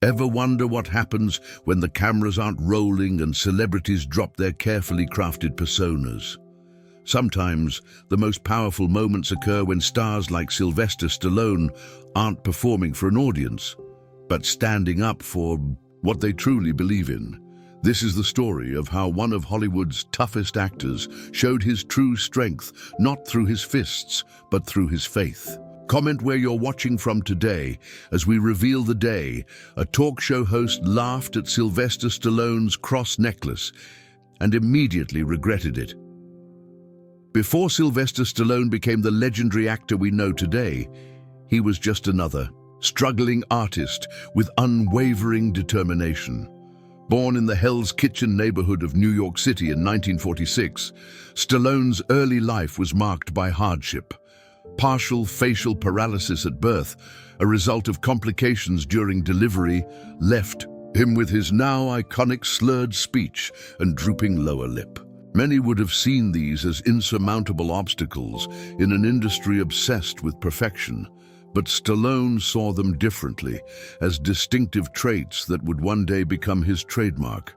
Ever wonder what happens when the cameras aren't rolling and celebrities drop their carefully crafted personas? Sometimes the most powerful moments occur when stars like Sylvester Stallone aren't performing for an audience, but standing up for what they truly believe in. This is the story of how one of Hollywood's toughest actors showed his true strength, not through his fists, but through his faith. Comment where you're watching from today as we reveal the day a talk show host laughed at Sylvester Stallone's cross necklace and immediately regretted it. Before Sylvester Stallone became the legendary actor we know today, he was just another struggling artist with unwavering determination. Born in the Hell's Kitchen neighborhood of New York City in 1946, Stallone's early life was marked by hardship. Partial facial paralysis at birth, a result of complications during delivery, left him with his now iconic slurred speech and drooping lower lip. Many would have seen these as insurmountable obstacles in an industry obsessed with perfection, but Stallone saw them differently, as distinctive traits that would one day become his trademark.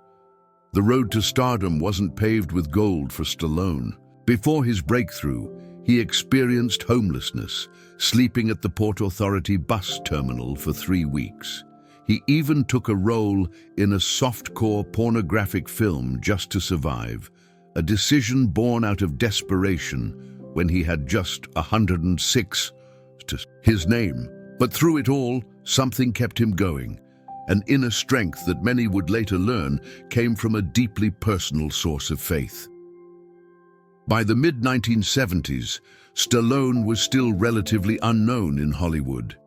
The road to stardom wasn't paved with gold for Stallone. Before his breakthrough, he experienced homelessness, sleeping at the Port Authority bus terminal for 3 weeks. He even took a role in a softcore pornographic film just to survive, a decision born out of desperation when he had just 106 to his name. But through it all, something kept him going, an inner strength that many would later learn came from a deeply personal source of faith. By the mid-1970s, Stallone was still relatively unknown in Hollywood.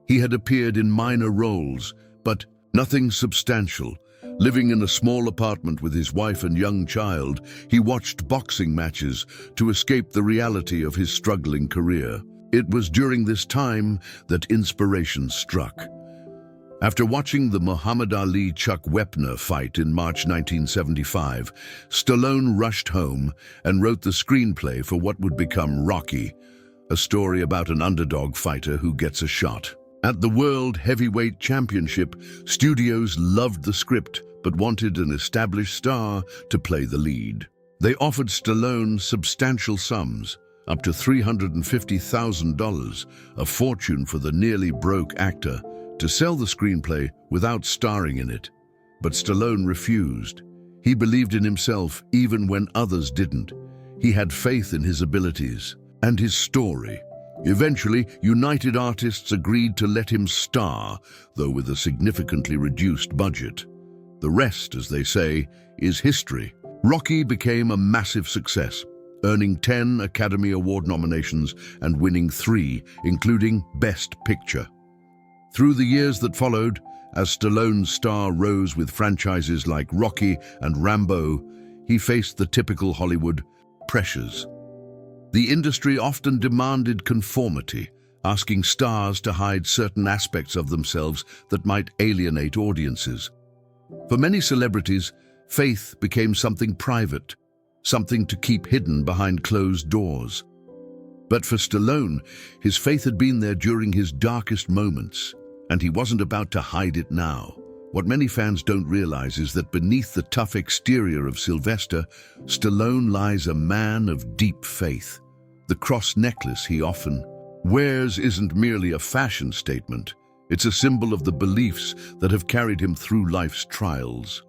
He had appeared in minor roles, but nothing substantial. Living in a small apartment with his wife and young child, he watched boxing matches to escape the reality of his struggling career. It was during this time that inspiration struck. After watching the Muhammad Ali-Chuck Wepner fight in March 1975, Stallone rushed home and wrote the screenplay for what would become Rocky, a story about an underdog fighter who gets a shot. At the World Heavyweight Championship, studios loved the script but wanted an established star to play the lead. They offered Stallone substantial sums, up to $350,000, a fortune for the nearly broke actor, to sell the screenplay without starring in it. But Stallone refused. He believed in himself even when others didn't. He had faith in his abilities and his story. Eventually, United Artists agreed to let him star, though with a significantly reduced budget. The rest, as they say, is history. Rocky became a massive success, earning 10 Academy Award nominations and winning 3, including Best Picture. Through the years that followed, as Stallone's star rose with franchises like Rocky and Rambo, he faced the typical Hollywood pressures. The industry often demanded conformity, asking stars to hide certain aspects of themselves that might alienate audiences. For many celebrities, faith became something private, something to keep hidden behind closed doors. But for Stallone, his faith had been there during his darkest moments, and he wasn't about to hide it now. What many fans don't realize is that beneath the tough exterior of Sylvester, Stallone lies a man of deep faith. The cross necklace he often wears isn't merely a fashion statement. It's a symbol of the beliefs that have carried him through life's trials.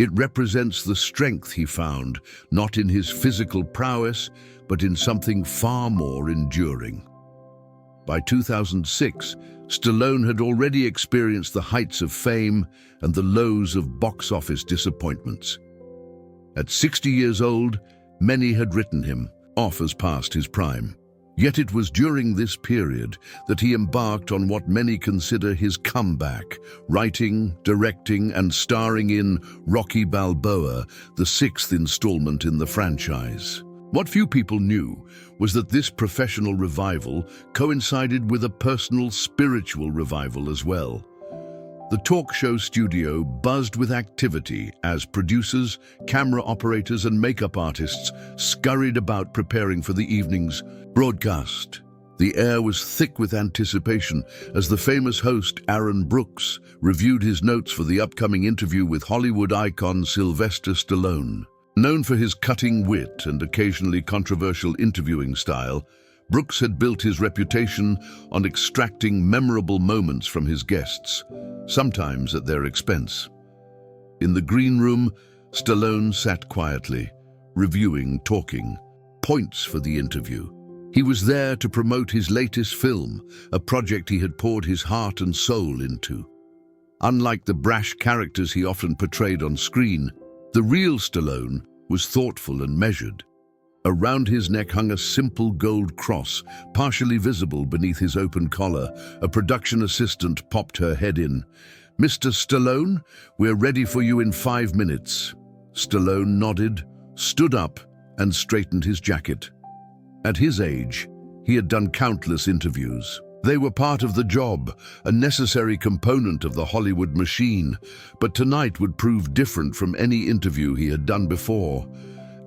It represents the strength he found, not in his physical prowess, but in something far more enduring. By 2006, Stallone had already experienced the heights of fame and the lows of box office disappointments. At 60 years old, many had written him off as past his prime. Yet it was during this period that he embarked on what many consider his comeback, writing, directing, and starring in Rocky Balboa, the 6th installment in the franchise. What few people knew was that this professional revival coincided with a personal spiritual revival as well. The talk show studio buzzed with activity as producers, camera operators, and makeup artists scurried about preparing for the evening's broadcast. The air was thick with anticipation as the famous host, Aaron Brooks, reviewed his notes for the upcoming interview with Hollywood icon Sylvester Stallone. Known for his cutting wit and occasionally controversial interviewing style, Brooks had built his reputation on extracting memorable moments from his guests, sometimes at their expense. In the green room, Stallone sat quietly, reviewing, talking, points for the interview. He was there to promote his latest film, a project he had poured his heart and soul into. Unlike the brash characters he often portrayed on screen, the real Stallone was thoughtful and measured. Around his neck hung a simple gold cross, partially visible beneath his open collar. A production assistant popped her head in. "Mr. Stallone, we're ready for you in 5 minutes." Stallone nodded, stood up, and straightened his jacket. At his age, he had done countless interviews. They were part of the job, a necessary component of the Hollywood machine, but tonight would prove different from any interview he had done before.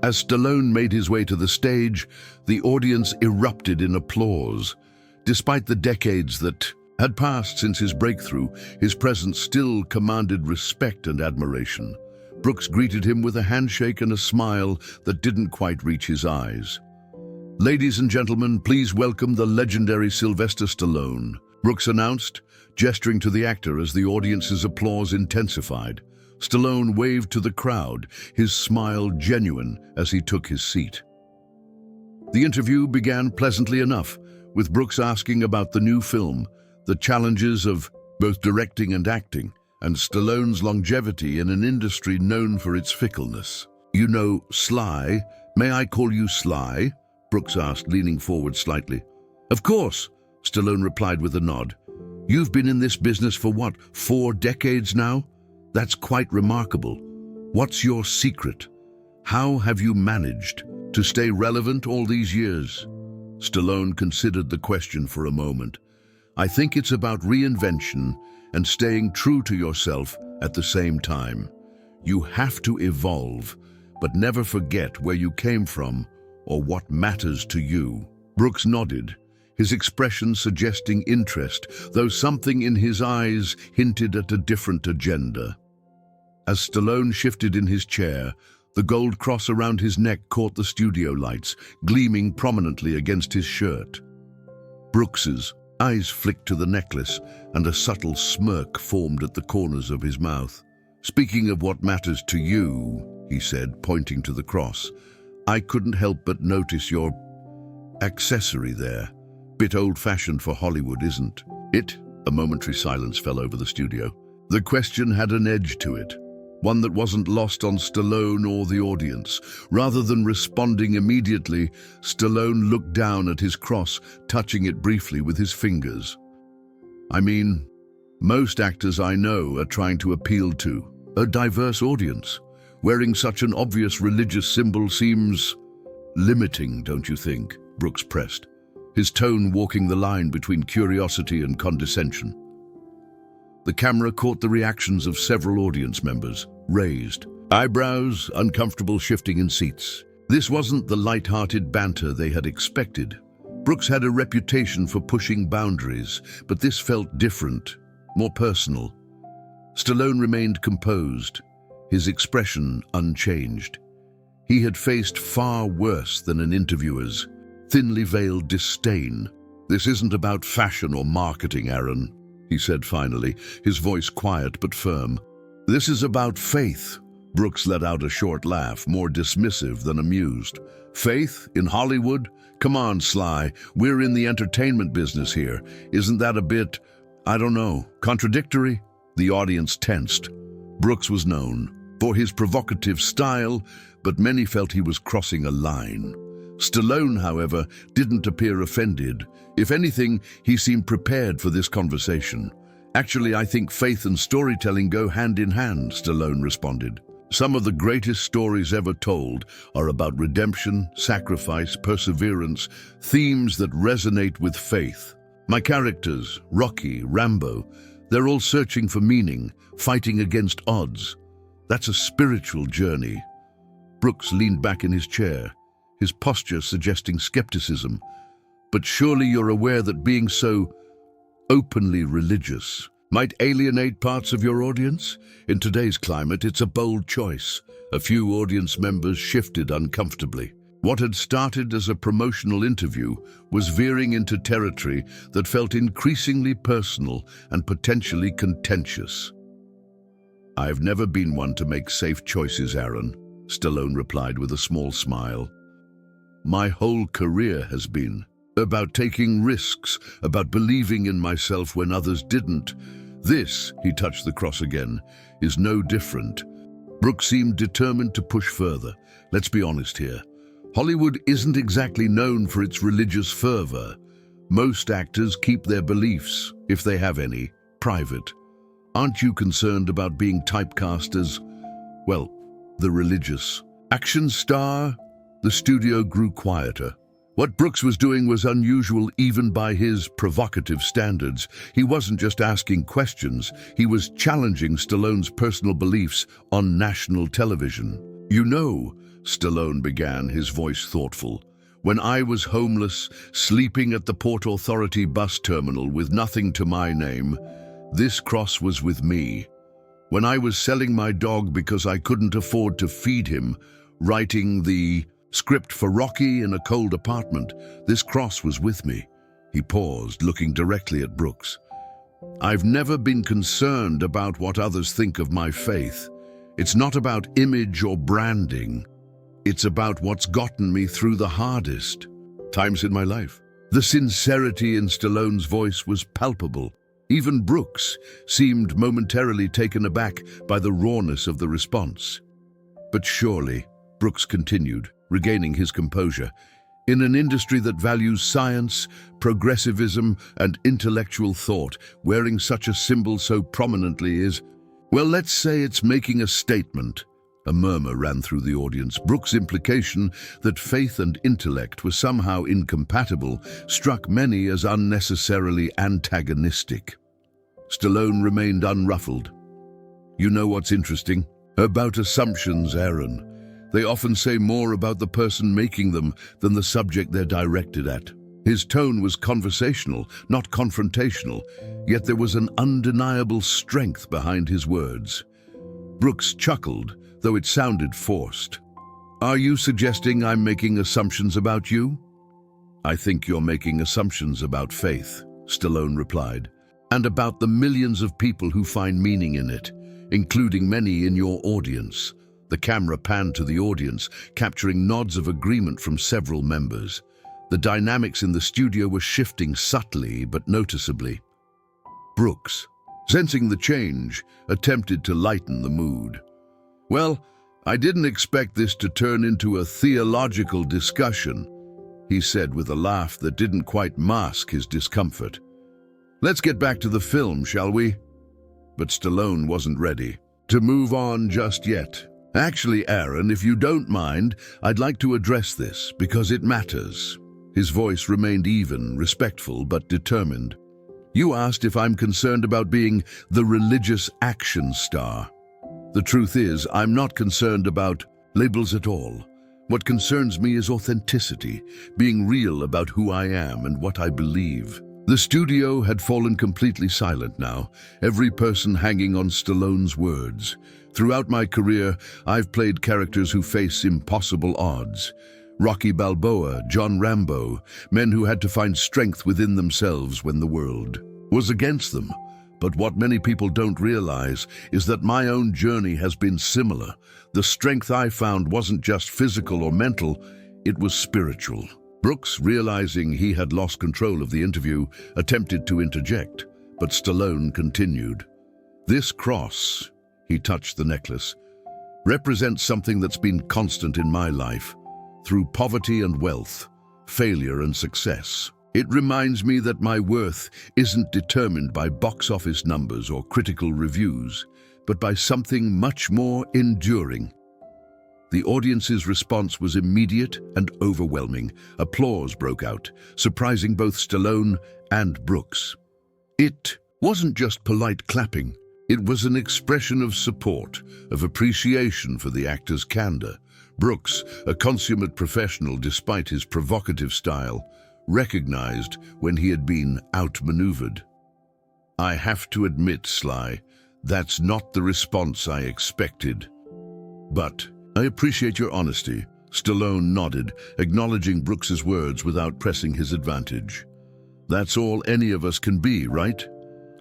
As Stallone made his way to the stage, the audience erupted in applause. Despite the decades that had passed since his breakthrough, his presence still commanded respect and admiration. Brooks greeted him with a handshake and a smile that didn't quite reach his eyes. "Ladies and gentlemen, please welcome the legendary Sylvester Stallone," Brooks announced, gesturing to the actor as the audience's applause intensified. Stallone waved to the crowd, his smile genuine as he took his seat. The interview began pleasantly enough, with Brooks asking about the new film, the challenges of both directing and acting, and Stallone's longevity in an industry known for its fickleness. "You know, Sly, may I call you Sly?" Brooks asked, leaning forward slightly. "Of course," Stallone replied with a nod. "You've been in this business for what, 4 decades now? That's quite remarkable. What's your secret? How have you managed to stay relevant all these years?" Stallone considered the question for a moment. "I think it's about reinvention and staying true to yourself at the same time. You have to evolve, but never forget where you came from or what matters to you." Brooks nodded, his expression suggesting interest, though something in his eyes hinted at a different agenda. As Stallone shifted in his chair, the gold cross around his neck caught the studio lights, gleaming prominently against his shirt. Brooks's eyes flicked to the necklace, and a subtle smirk formed at the corners of his mouth. "Speaking of what matters to you," he said, pointing to the cross, "I couldn't help but notice your accessory there. Bit old-fashioned for Hollywood, isn't it?" A momentary silence fell over the studio. The question had an edge to it, one that wasn't lost on Stallone or the audience. Rather than responding immediately, Stallone looked down at his cross, touching it briefly with his fingers. "I mean, most actors I know are trying to appeal to a diverse audience. Wearing such an obvious religious symbol seems limiting, don't you think?" Brooks pressed, his tone walking the line between curiosity and condescension. The camera caught the reactions of several audience members, raised eyebrows, uncomfortable shifting in seats. This wasn't the light-hearted banter they had expected. Brooks had a reputation for pushing boundaries, but this felt different, more personal. Stallone remained composed, his expression unchanged. He had faced far worse than an interviewer's thinly veiled disdain. "This isn't about fashion or marketing, Aaron," he said finally, his voice quiet but firm. "This is about faith." Brooks let out a short laugh, more dismissive than amused. "Faith? In Hollywood? Come on, Sly, we're in the entertainment business here. Isn't that a bit, I don't know, contradictory?" The audience tensed. Brooks was known for his provocative style, but many felt he was crossing a line. Stallone, however, didn't appear offended. If anything, he seemed prepared for this conversation. "Actually, I think faith and storytelling go hand in hand," Stallone responded. "Some of the greatest stories ever told are about redemption, sacrifice, perseverance, themes that resonate with faith. My characters, Rocky, Rambo, they're all searching for meaning, fighting against odds. That's a spiritual journey." Brooks leaned back in his chair, his posture suggesting skepticism. But surely you're aware that being so openly religious might alienate parts of your audience? In today's climate, it's a bold choice. A few audience members shifted uncomfortably. What had started as a promotional interview was veering into territory that felt increasingly personal and potentially contentious. "I've never been one to make safe choices, Aaron," Stallone replied with a small smile. "My whole career has been about taking risks, about believing in myself when others didn't. This," he touched the cross again, "is no different." Brooks seemed determined to push further. "Let's be honest here. Hollywood isn't exactly known for its religious fervor. Most actors keep their beliefs, if they have any, private. Aren't you concerned about being typecast as, well, the religious action star?" The studio grew quieter. What Brooks was doing was unusual even by his provocative standards. He wasn't just asking questions, he was challenging Stallone's personal beliefs on national television. "You know," Stallone began, his voice thoughtful, "when I was homeless, sleeping at the Port Authority bus terminal with nothing to my name, this cross was with me. When I was selling my dog because I couldn't afford to feed him, writing the script for Rocky in a cold apartment, this cross was with me." He paused, looking directly at Brooks. "I've never been concerned about what others think of my faith. It's not about image or branding. It's about what's gotten me through the hardest times in my life." The sincerity in Stallone's voice was palpable. Even Brooks seemed momentarily taken aback by the rawness of the response. "But surely," Brooks continued, regaining his composure, "in an industry that values science, progressivism, and intellectual thought, wearing such a symbol so prominently is, well, let's say it's making a statement." A murmur ran through the audience. Brooks' implication that faith and intellect were somehow incompatible struck many as unnecessarily antagonistic. Stallone remained unruffled. "You know what's interesting about assumptions, Aaron? They often say more about the person making them than the subject they're directed at." His tone was conversational, not confrontational, yet there was an undeniable strength behind his words. Brooks chuckled, though it sounded forced. "Are you suggesting I'm making assumptions about you?" "I think you're making assumptions about faith," Stallone replied, "and about the millions of people who find meaning in it, including many in your audience." The camera panned to the audience, capturing nods of agreement from several members. The dynamics in the studio were shifting subtly but noticeably. Brooks, sensing the change, attempted to lighten the mood. "Well, I didn't expect this to turn into a theological discussion," he said with a laugh that didn't quite mask his discomfort. "Let's get back to the film, shall we?" But Stallone wasn't ready to move on just yet. "Actually, Aaron, if you don't mind, I'd like to address this because it matters." His voice remained even, respectful, but determined. "You asked if I'm concerned about being the religious action star. The truth is, I'm not concerned about labels at all. What concerns me is authenticity, being real about who I am and what I believe." The studio had fallen completely silent now, every person hanging on Stallone's words. "Throughout my career, I've played characters who face impossible odds. Rocky Balboa, John Rambo, men who had to find strength within themselves when the world was against them. But what many people don't realize is that my own journey has been similar. The strength I found wasn't just physical or mental, it was spiritual." Brooks, realizing he had lost control of the interview, attempted to interject, but Stallone continued. "This cross," he touched the necklace, "represents something that's been constant in my life. Through poverty and wealth, failure and success. It reminds me that my worth isn't determined by box office numbers or critical reviews, but by something much more enduring." The audience's response was immediate and overwhelming. Applause broke out, surprising both Stallone and Brooks. It wasn't just polite clapping. It was an expression of support, of appreciation for the actor's candor. Brooks, a consummate professional despite his provocative style, recognized when he had been outmaneuvered. "I have to admit, Sly, that's not the response I expected. But I appreciate your honesty." Stallone nodded, acknowledging Brooks's words without pressing his advantage. "That's all any of us can be, right?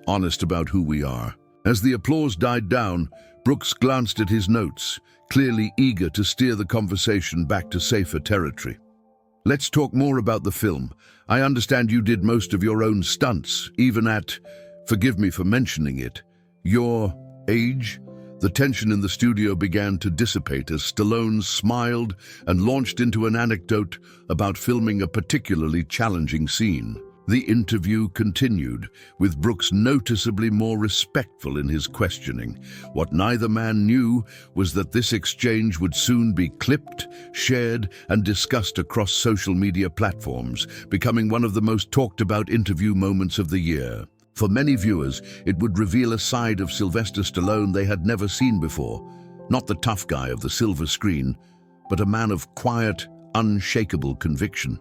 Honest about who we are." As the applause died down, Brooks glanced at his notes, clearly eager to steer the conversation back to safer territory. "Let's talk more about the film. I understand you did most of your own stunts, even at, forgive me for mentioning it, your age?" The tension in the studio began to dissipate as Stallone smiled and launched into an anecdote about filming a particularly challenging scene. The interview continued, with Brooks noticeably more respectful in his questioning. What neither man knew was that this exchange would soon be clipped, shared, and discussed across social media platforms, becoming one of the most talked about interview moments of the year. For many viewers, it would reveal a side of Sylvester Stallone they had never seen before. Not the tough guy of the silver screen, but a man of quiet, unshakable conviction.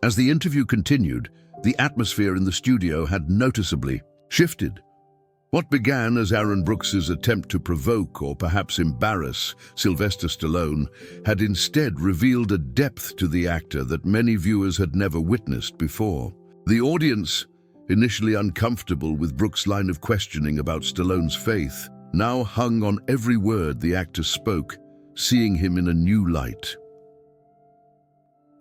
As the interview continued, the atmosphere in the studio had noticeably shifted. What began as Aaron Brooks's attempt to provoke or perhaps embarrass Sylvester Stallone had instead revealed a depth to the actor that many viewers had never witnessed before. The audience, initially uncomfortable with Brooks' line of questioning about Stallone's faith, now hung on every word the actor spoke, seeing him in a new light.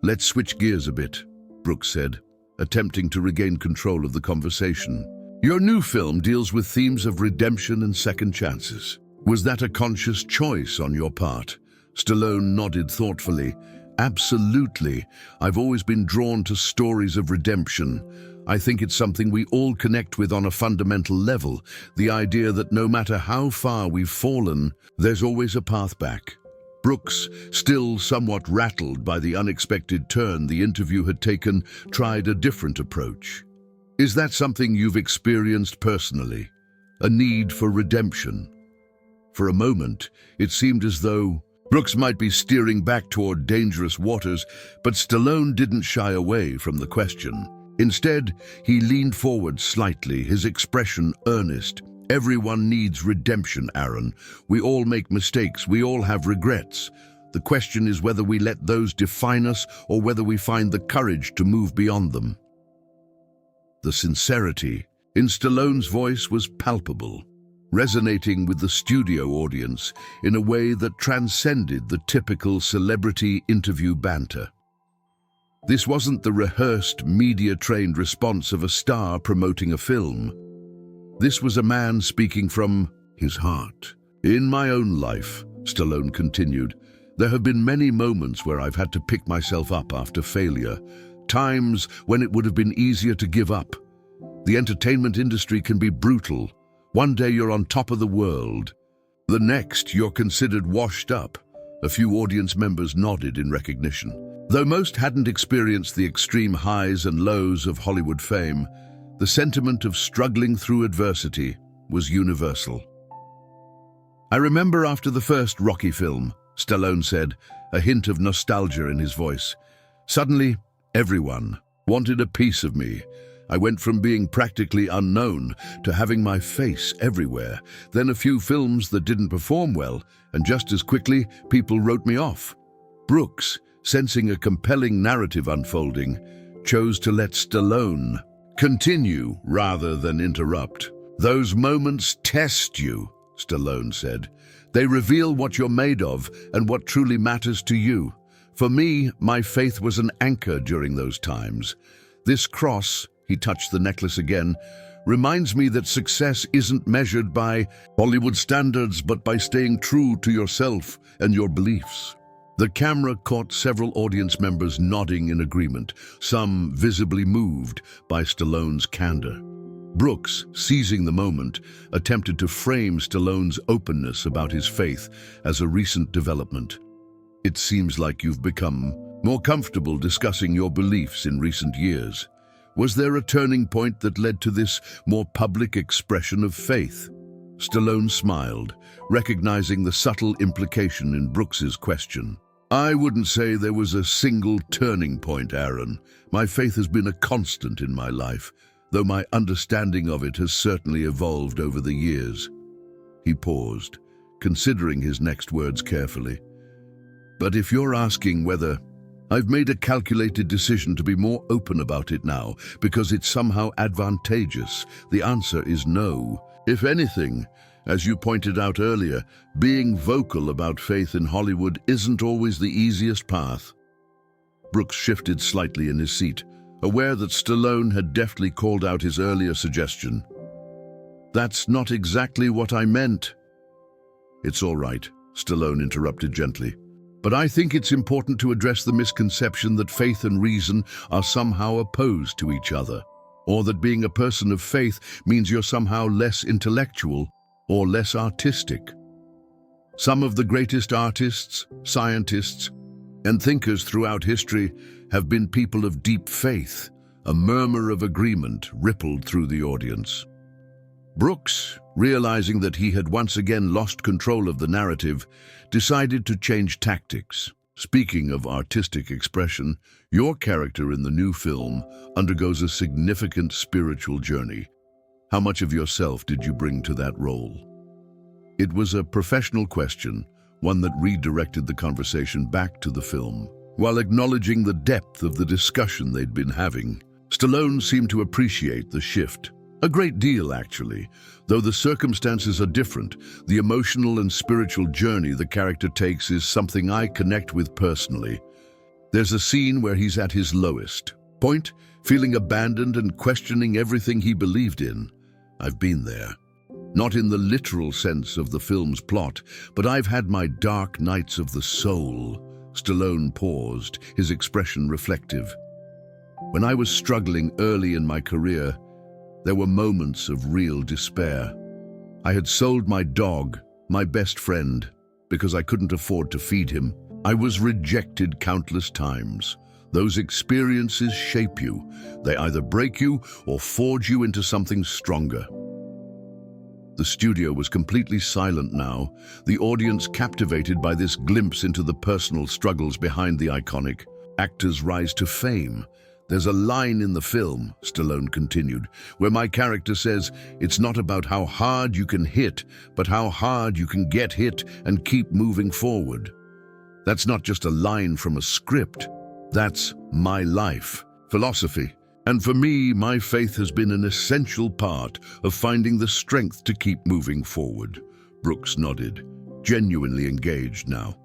"Let's switch gears a bit," Brooks said, attempting to regain control of the conversation. "Your new film deals with themes of redemption and second chances. Was that a conscious choice on your part?" Stallone nodded thoughtfully. "Absolutely. I've always been drawn to stories of redemption. I think it's something we all connect with on a fundamental level, the idea that no matter how far we've fallen, there's always a path back." Brooks, still somewhat rattled by the unexpected turn the interview had taken, tried a different approach. "Is that something you've experienced personally? A need for redemption?" For a moment, it seemed as though Brooks might be steering back toward dangerous waters, but Stallone didn't shy away from the question. Instead, he leaned forward slightly, his expression earnest. "Everyone needs redemption, Aaron. We all make mistakes, we all have regrets. The question is whether we let those define us or whether we find the courage to move beyond them." The sincerity in Stallone's voice was palpable, resonating with the studio audience in a way that transcended the typical celebrity interview banter. This wasn't the rehearsed, media-trained response of a star promoting a film. This was a man speaking from his heart. "In my own life," Stallone continued, "there have been many moments where I've had to pick myself up after failure, times when it would have been easier to give up. The entertainment industry can be brutal. One day you're on top of the world. The next you're considered washed up." A few audience members nodded in recognition. Though most hadn't experienced the extreme highs and lows of Hollywood fame, the sentiment of struggling through adversity was universal. "I remember after the first Rocky film," Stallone said, a hint of nostalgia in his voice. "Suddenly, everyone wanted a piece of me. I went from being practically unknown to having my face everywhere. Then a few films that didn't perform well, and just as quickly, people wrote me off." Brooks, sensing a compelling narrative unfolding, chose to let Stallone continue rather than interrupt. "Those moments test you," Stallone said. "They reveal what you're made of and what truly matters to you. For me, my faith was an anchor during those times. This cross," he touched the necklace again, "reminds me that success isn't measured by Hollywood standards, but by staying true to yourself and your beliefs." The camera caught several audience members nodding in agreement, some visibly moved by Stallone's candor. Brooks, seizing the moment, attempted to frame Stallone's openness about his faith as a recent development. "It seems like you've become more comfortable discussing your beliefs in recent years. Was there a turning point that led to this more public expression of faith?" Stallone smiled, recognizing the subtle implication in Brooks's question. I wouldn't say there was a single turning point, Aaron. My faith has been a constant in my life, though my understanding of it has certainly evolved over the years. He paused, considering his next words carefully. But if you're asking whether I've made a calculated decision to be more open about it now because it's somehow advantageous, the answer is no. If anything, as you pointed out earlier, being vocal about faith in Hollywood isn't always the easiest path. Brooks shifted slightly in his seat, aware that Stallone had deftly called out his earlier suggestion. That's not exactly what I meant. It's all right, Stallone interrupted gently. But I think it's important to address the misconception that faith and reason are somehow opposed to each other, or that being a person of faith means you're somehow less intellectual or less artistic. Some of the greatest artists, scientists, and thinkers throughout history have been people of deep faith. A murmur of agreement rippled through the audience. Brooks, realizing that he had once again lost control of the narrative, decided to change tactics. Speaking of artistic expression, your character in the new film undergoes a significant spiritual journey. How much of yourself did you bring to that role? It was a professional question, one that redirected the conversation back to the film. While acknowledging the depth of the discussion they'd been having, Stallone seemed to appreciate the shift. A great deal, actually. Though the circumstances are different, the emotional and spiritual journey the character takes is something I connect with personally. There's a scene where he's at his lowest point, feeling abandoned and questioning everything he believed in. I've been there. Not in the literal sense of the film's plot, but I've had my dark nights of the soul. Stallone paused, his expression reflective. When I was struggling early in my career, there were moments of real despair. I had sold my dog, my best friend, because I couldn't afford to feed him. I was rejected countless times. Those experiences shape you. They either break you or forge you into something stronger. The studio was completely silent now, the audience captivated by this glimpse into the personal struggles behind the iconic actor's rise to fame. There's a line in the film, Stallone continued, where my character says, it's not about how hard you can hit, but how hard you can get hit and keep moving forward. That's not just a line from a script. That's my life, philosophy. And for me, my faith has been an essential part of finding the strength to keep moving forward. Brooks nodded, genuinely engaged now.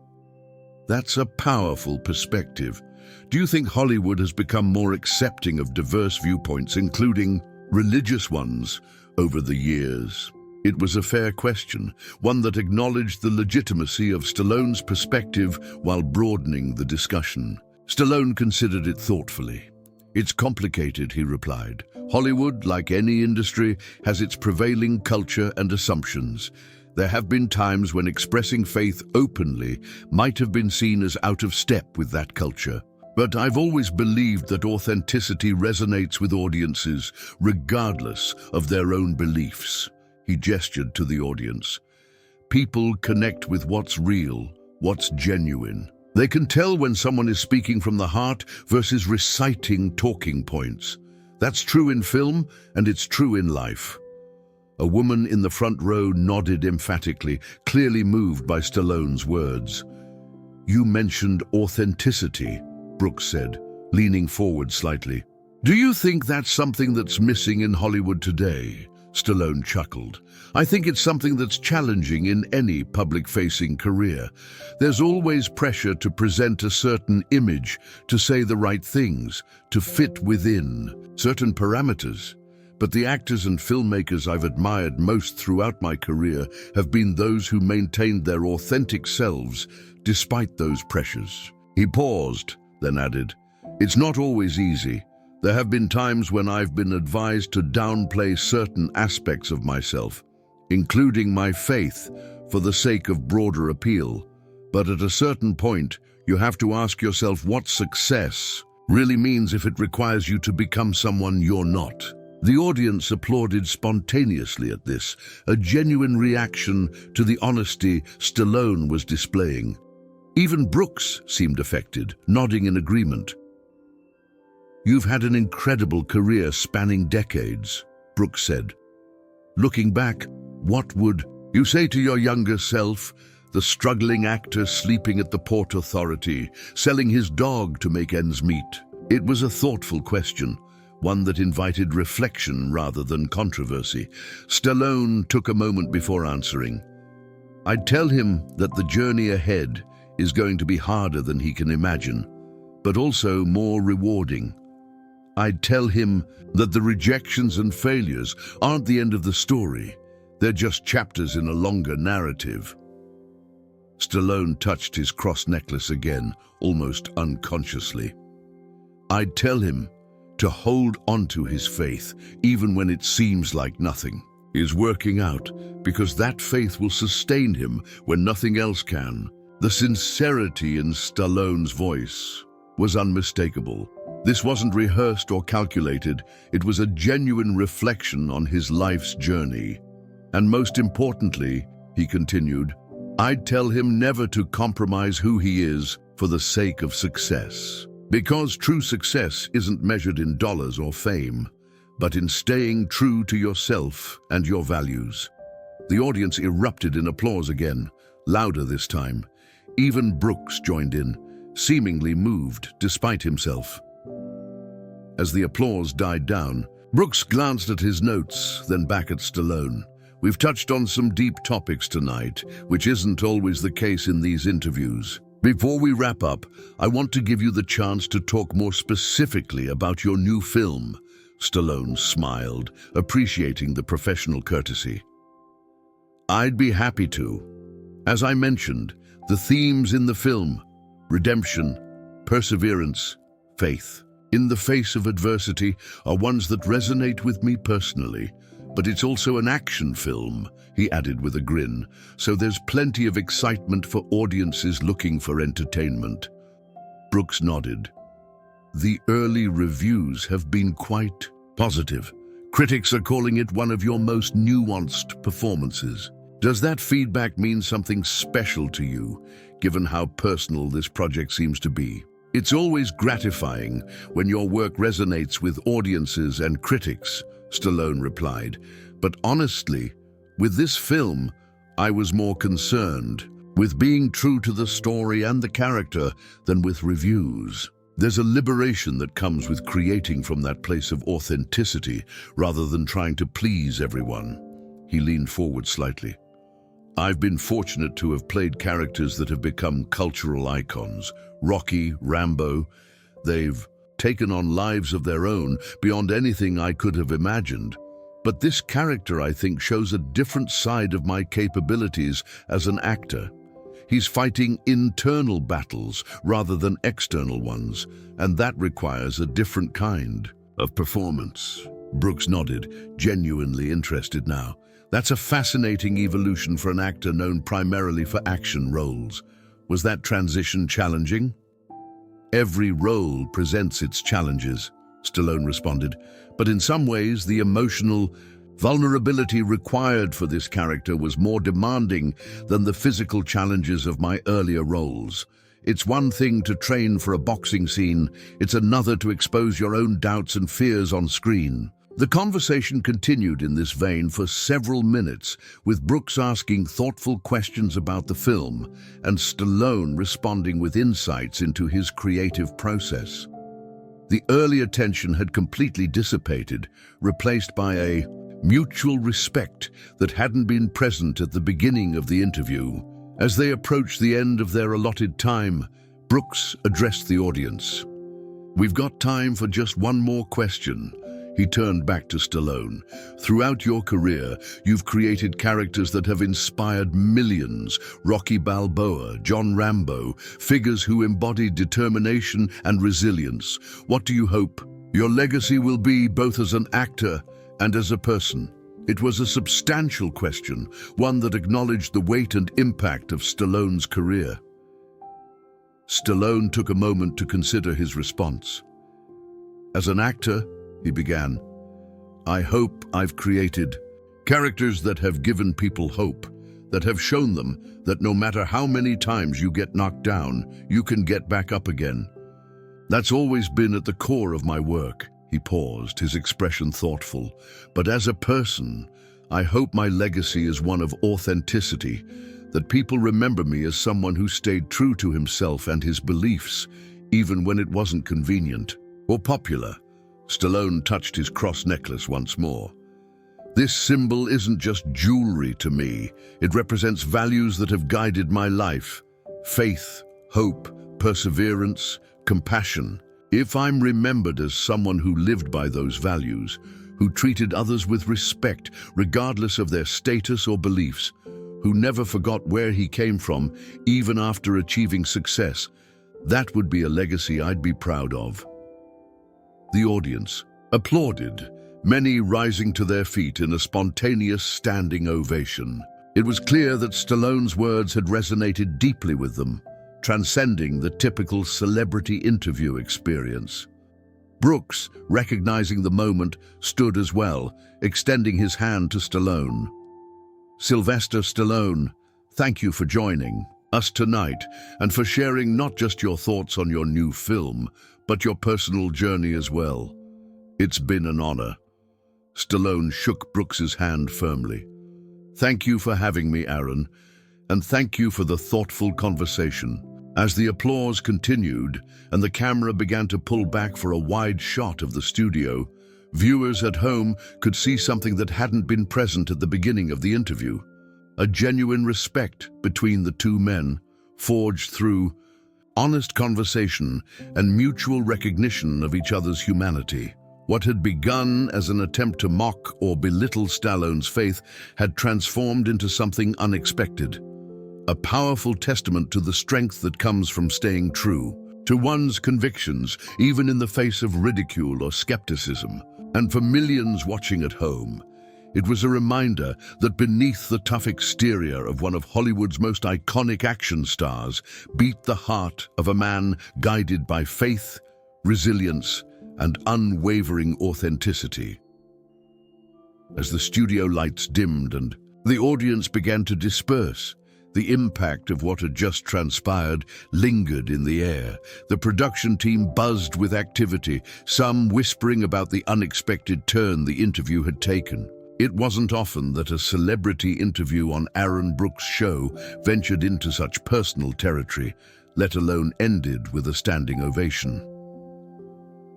That's a powerful perspective. Do you think Hollywood has become more accepting of diverse viewpoints, including religious ones, over the years? It was a fair question, one that acknowledged the legitimacy of Stallone's perspective while broadening the discussion. Stallone considered it thoughtfully. It's complicated, he replied. Hollywood, like any industry, has its prevailing culture and assumptions. There have been times when expressing faith openly might have been seen as out of step with that culture. But I've always believed that authenticity resonates with audiences, regardless of their own beliefs. He gestured to the audience. People connect with what's real, what's genuine. They can tell when someone is speaking from the heart versus reciting talking points. That's true in film, and it's true in life. A woman in the front row nodded emphatically, clearly moved by Stallone's words. You mentioned authenticity, Brooks said, leaning forward slightly. Do you think that's something that's missing in Hollywood today? Stallone chuckled. I think it's something that's challenging in any public-facing career. There's always pressure to present a certain image, to say the right things, to fit within certain parameters. But the actors and filmmakers I've admired most throughout my career have been those who maintained their authentic selves despite those pressures. He paused, then added, It's not always easy. There have been times when I've been advised to downplay certain aspects of myself, including my faith, for the sake of broader appeal. But at a certain point, you have to ask yourself what success really means if it requires you to become someone you're not. The audience applauded spontaneously at this, a genuine reaction to the honesty Stallone was displaying. Even Brooks seemed affected, nodding in agreement. "You've had an incredible career spanning decades," Brooks said. "Looking back, what would you say to your younger self, the struggling actor sleeping at the Port Authority, selling his dog to make ends meet?" It was a thoughtful question, one that invited reflection rather than controversy. Stallone took a moment before answering. "I'd tell him that the journey ahead is going to be harder than he can imagine, but also more rewarding. I'd tell him that the rejections and failures aren't the end of the story. They're just chapters in a longer narrative." Stallone touched his cross necklace again, almost unconsciously. "I'd tell him to hold onto his faith, even when it seems like nothing is working out, because that faith will sustain him when nothing else can." The sincerity in Stallone's voice was unmistakable. This wasn't rehearsed or calculated. It was a genuine reflection on his life's journey. "And most importantly," he continued, "I'd tell him never to compromise who he is for the sake of success. Because true success isn't measured in dollars or fame, but in staying true to yourself and your values." The audience erupted in applause again, louder this time. Even Brooks joined in, seemingly moved despite himself. As the applause died down, Brooks glanced at his notes, then back at Stallone. "We've touched on some deep topics tonight, which isn't always the case in these interviews. Before we wrap up, I want to give you the chance to talk more specifically about your new film." Stallone smiled, appreciating the professional courtesy. "I'd be happy to. As I mentioned, the themes in the film: redemption, perseverance, faith in the face of adversity are ones that resonate with me personally. But it's also an action film," he added with a grin, "so there's plenty of excitement for audiences looking for entertainment." Brooks nodded. "The early reviews have been quite positive. Critics are calling it one of your most nuanced performances. Does that feedback mean something special to you, given how personal this project seems to be?" "It's always gratifying when your work resonates with audiences and critics," Stallone replied. "But honestly, with this film, I was more concerned with being true to the story and the character than with reviews. There's a liberation that comes with creating from that place of authenticity rather than trying to please everyone." He leaned forward slightly. "I've been fortunate to have played characters that have become cultural icons. Rocky, Rambo. They've taken on lives of their own beyond anything I could have imagined. But this character, I think, shows a different side of my capabilities as an actor. He's fighting internal battles rather than external ones, and that requires a different kind of performance." Brooks nodded, genuinely interested now. "That's a fascinating evolution for an actor known primarily for action roles. Was that transition challenging?" "Every role presents its challenges," Stallone responded, "but in some ways the emotional vulnerability required for this character was more demanding than the physical challenges of my earlier roles. It's one thing to train for a boxing scene, it's another to expose your own doubts and fears on screen." The conversation continued in this vein for several minutes, with Brooks asking thoughtful questions about the film and Stallone responding with insights into his creative process. The earlier tension had completely dissipated, replaced by a mutual respect that hadn't been present at the beginning of the interview. As they approached the end of their allotted time, Brooks addressed the audience. "We've got time for just one more question." He turned back to Stallone. "Throughout your career, you've created characters that have inspired millions. Rocky Balboa, John Rambo, figures who embody determination and resilience. What do you hope your legacy will be, both as an actor and as a person?" It was a substantial question, one that acknowledged the weight and impact of Stallone's career. Stallone took a moment to consider his response. "As an actor," he began, "I hope I've created characters that have given people hope, that have shown them that no matter how many times you get knocked down, you can get back up again. That's always been at the core of my work." He paused, his expression thoughtful. "But as a person, I hope my legacy is one of authenticity, that people remember me as someone who stayed true to himself and his beliefs, even when it wasn't convenient or popular." Stallone touched his cross necklace once more. "This symbol isn't just jewelry to me. It represents values that have guided my life. Faith, hope, perseverance, compassion. If I'm remembered as someone who lived by those values, who treated others with respect, regardless of their status or beliefs, who never forgot where he came from, even after achieving success, that would be a legacy I'd be proud of." The audience applauded, many rising to their feet in a spontaneous standing ovation. It was clear that Stallone's words had resonated deeply with them, transcending the typical celebrity interview experience. Brooks, recognizing the moment, stood as well, extending his hand to Stallone. "Sylvester Stallone, thank you for joining us tonight and for sharing not just your thoughts on your new film, but your personal journey as well. It's been an honor." Stallone shook Brooks's hand firmly. "Thank you for having me, Aaron, and thank you for the thoughtful conversation." As the applause continued and the camera began to pull back for a wide shot of the studio, viewers at home could see something that hadn't been present at the beginning of the interview. A genuine respect between the two men, forged through honest conversation and mutual recognition of each other's humanity. What had begun as an attempt to mock or belittle Stallone's faith had transformed into something unexpected. A powerful testament to the strength that comes from staying true to one's convictions, even in the face of ridicule or skepticism. And for millions watching at home, it was a reminder that beneath the tough exterior of one of Hollywood's most iconic action stars beat the heart of a man guided by faith, resilience, and unwavering authenticity. As the studio lights dimmed and the audience began to disperse, the impact of what had just transpired lingered in the air. The production team buzzed with activity, some whispering about the unexpected turn the interview had taken. It wasn't often that a celebrity interview on Aaron Brooks' show ventured into such personal territory, let alone ended with a standing ovation.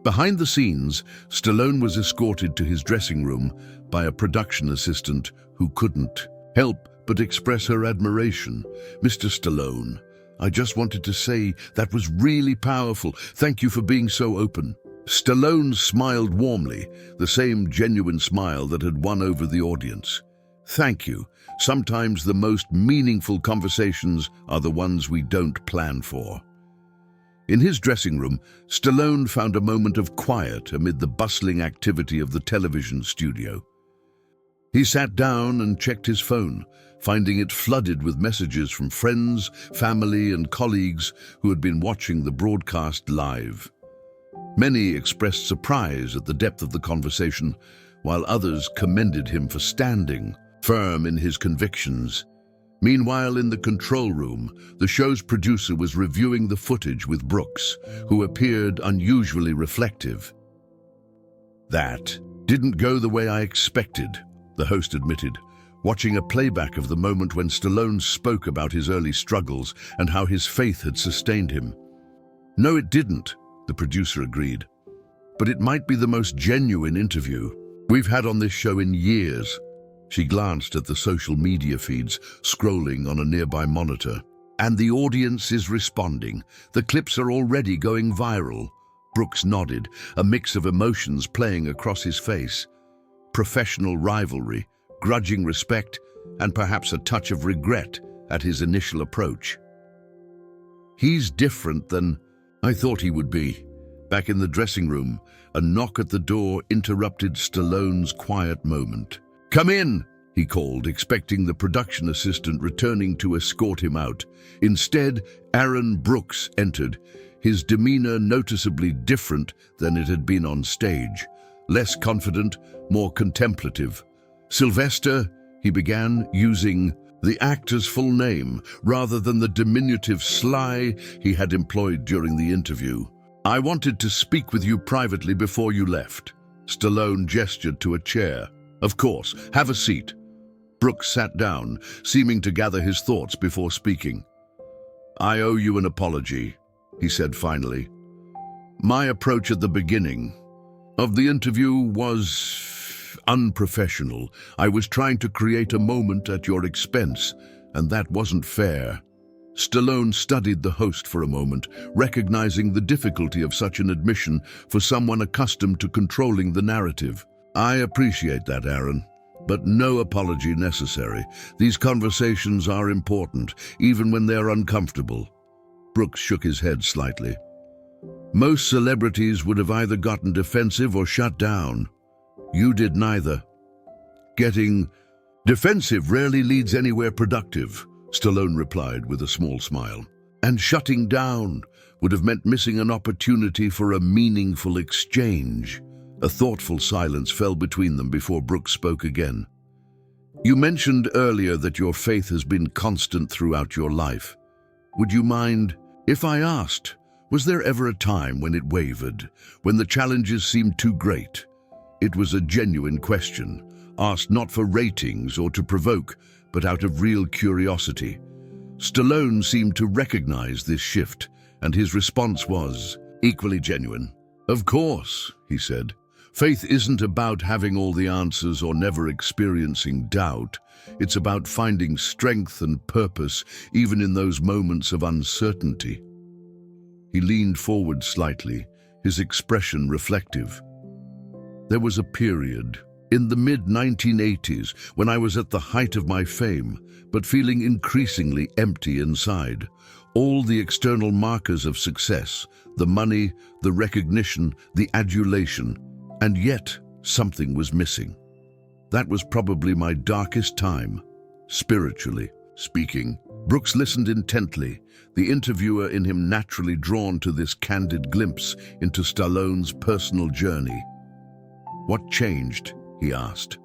Behind the scenes, Stallone was escorted to his dressing room by a production assistant who couldn't help but express her admiration. "Mr. Stallone, I just wanted to say that was really powerful. Thank you for being so open." Stallone smiled warmly, the same genuine smile that had won over the audience. "Thank you. Sometimes the most meaningful conversations are the ones we don't plan for." In his dressing room, Stallone found a moment of quiet amid the bustling activity of the television studio. He sat down and checked his phone, finding it flooded with messages from friends, family, and colleagues who had been watching the broadcast live. Many expressed surprise at the depth of the conversation, while others commended him for standing firm in his convictions. Meanwhile, in the control room, the show's producer was reviewing the footage with Brooks, who appeared unusually reflective. "That didn't go the way I expected," the host admitted, watching a playback of the moment when Stallone spoke about his early struggles and how his faith had sustained him. "No, it didn't," the producer agreed. "But it might be the most genuine interview we've had on this show in years." She glanced at the social media feeds, scrolling on a nearby monitor. "And the audience is responding. The clips are already going viral." Brooks nodded, a mix of emotions playing across his face. Professional rivalry, grudging respect, and perhaps a touch of regret at his initial approach. "He's different than I thought he would be." Back in the dressing room, a knock at the door interrupted Stallone's quiet moment. "Come in," he called, expecting the production assistant returning to escort him out. Instead, Aaron Brooks entered, his demeanor noticeably different than it had been on stage. Less confident, more contemplative. "Sylvester," he began, using the actor's full name, rather than the diminutive Sly he had employed during the interview. "I wanted to speak with you privately before you left." Stallone gestured to a chair. "Of course, have a seat." Brooks sat down, seeming to gather his thoughts before speaking. "I owe you an apology," he said finally. "My approach at the beginning of the interview was unprofessional. I was trying to create a moment at your expense, and that wasn't fair." Stallone studied the host for a moment, recognizing the difficulty of such an admission for someone accustomed to controlling the narrative. "I appreciate that, Aaron, but no apology necessary. These conversations are important, even when they're uncomfortable." Brooks shook his head slightly. "Most celebrities would have either gotten defensive or shut down. You did neither." "Getting defensive rarely leads anywhere productive," Stallone replied with a small smile. "And shutting down would have meant missing an opportunity for a meaningful exchange." A thoughtful silence fell between them before Brooks spoke again. "You mentioned earlier that your faith has been constant throughout your life. Would you mind if I asked, was there ever a time when it wavered, when the challenges seemed too great?" It was a genuine question, asked not for ratings or to provoke, but out of real curiosity. Stallone seemed to recognize this shift, and his response was equally genuine. "Of course," he said. "Faith isn't about having all the answers or never experiencing doubt. It's about finding strength and purpose even in those moments of uncertainty." He leaned forward slightly, his expression reflective. "There was a period in the mid-1980s when I was at the height of my fame, but feeling increasingly empty inside. All the external markers of success, the money, the recognition, the adulation, and yet something was missing. That was probably my darkest time, spiritually speaking." Brooks listened intently, the interviewer in him naturally drawn to this candid glimpse into Stallone's personal journey. "What changed?" he asked.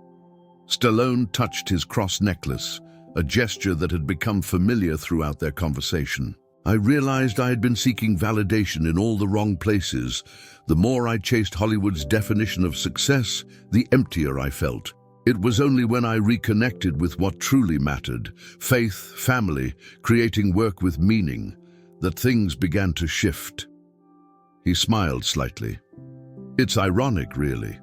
Stallone touched his cross necklace, a gesture that had become familiar throughout their conversation. "I realized I had been seeking validation in all the wrong places. The more I chased Hollywood's definition of success, the emptier I felt. It was only when I reconnected with what truly mattered, faith, family, creating work with meaning, that things began to shift." He smiled slightly. "It's ironic, really.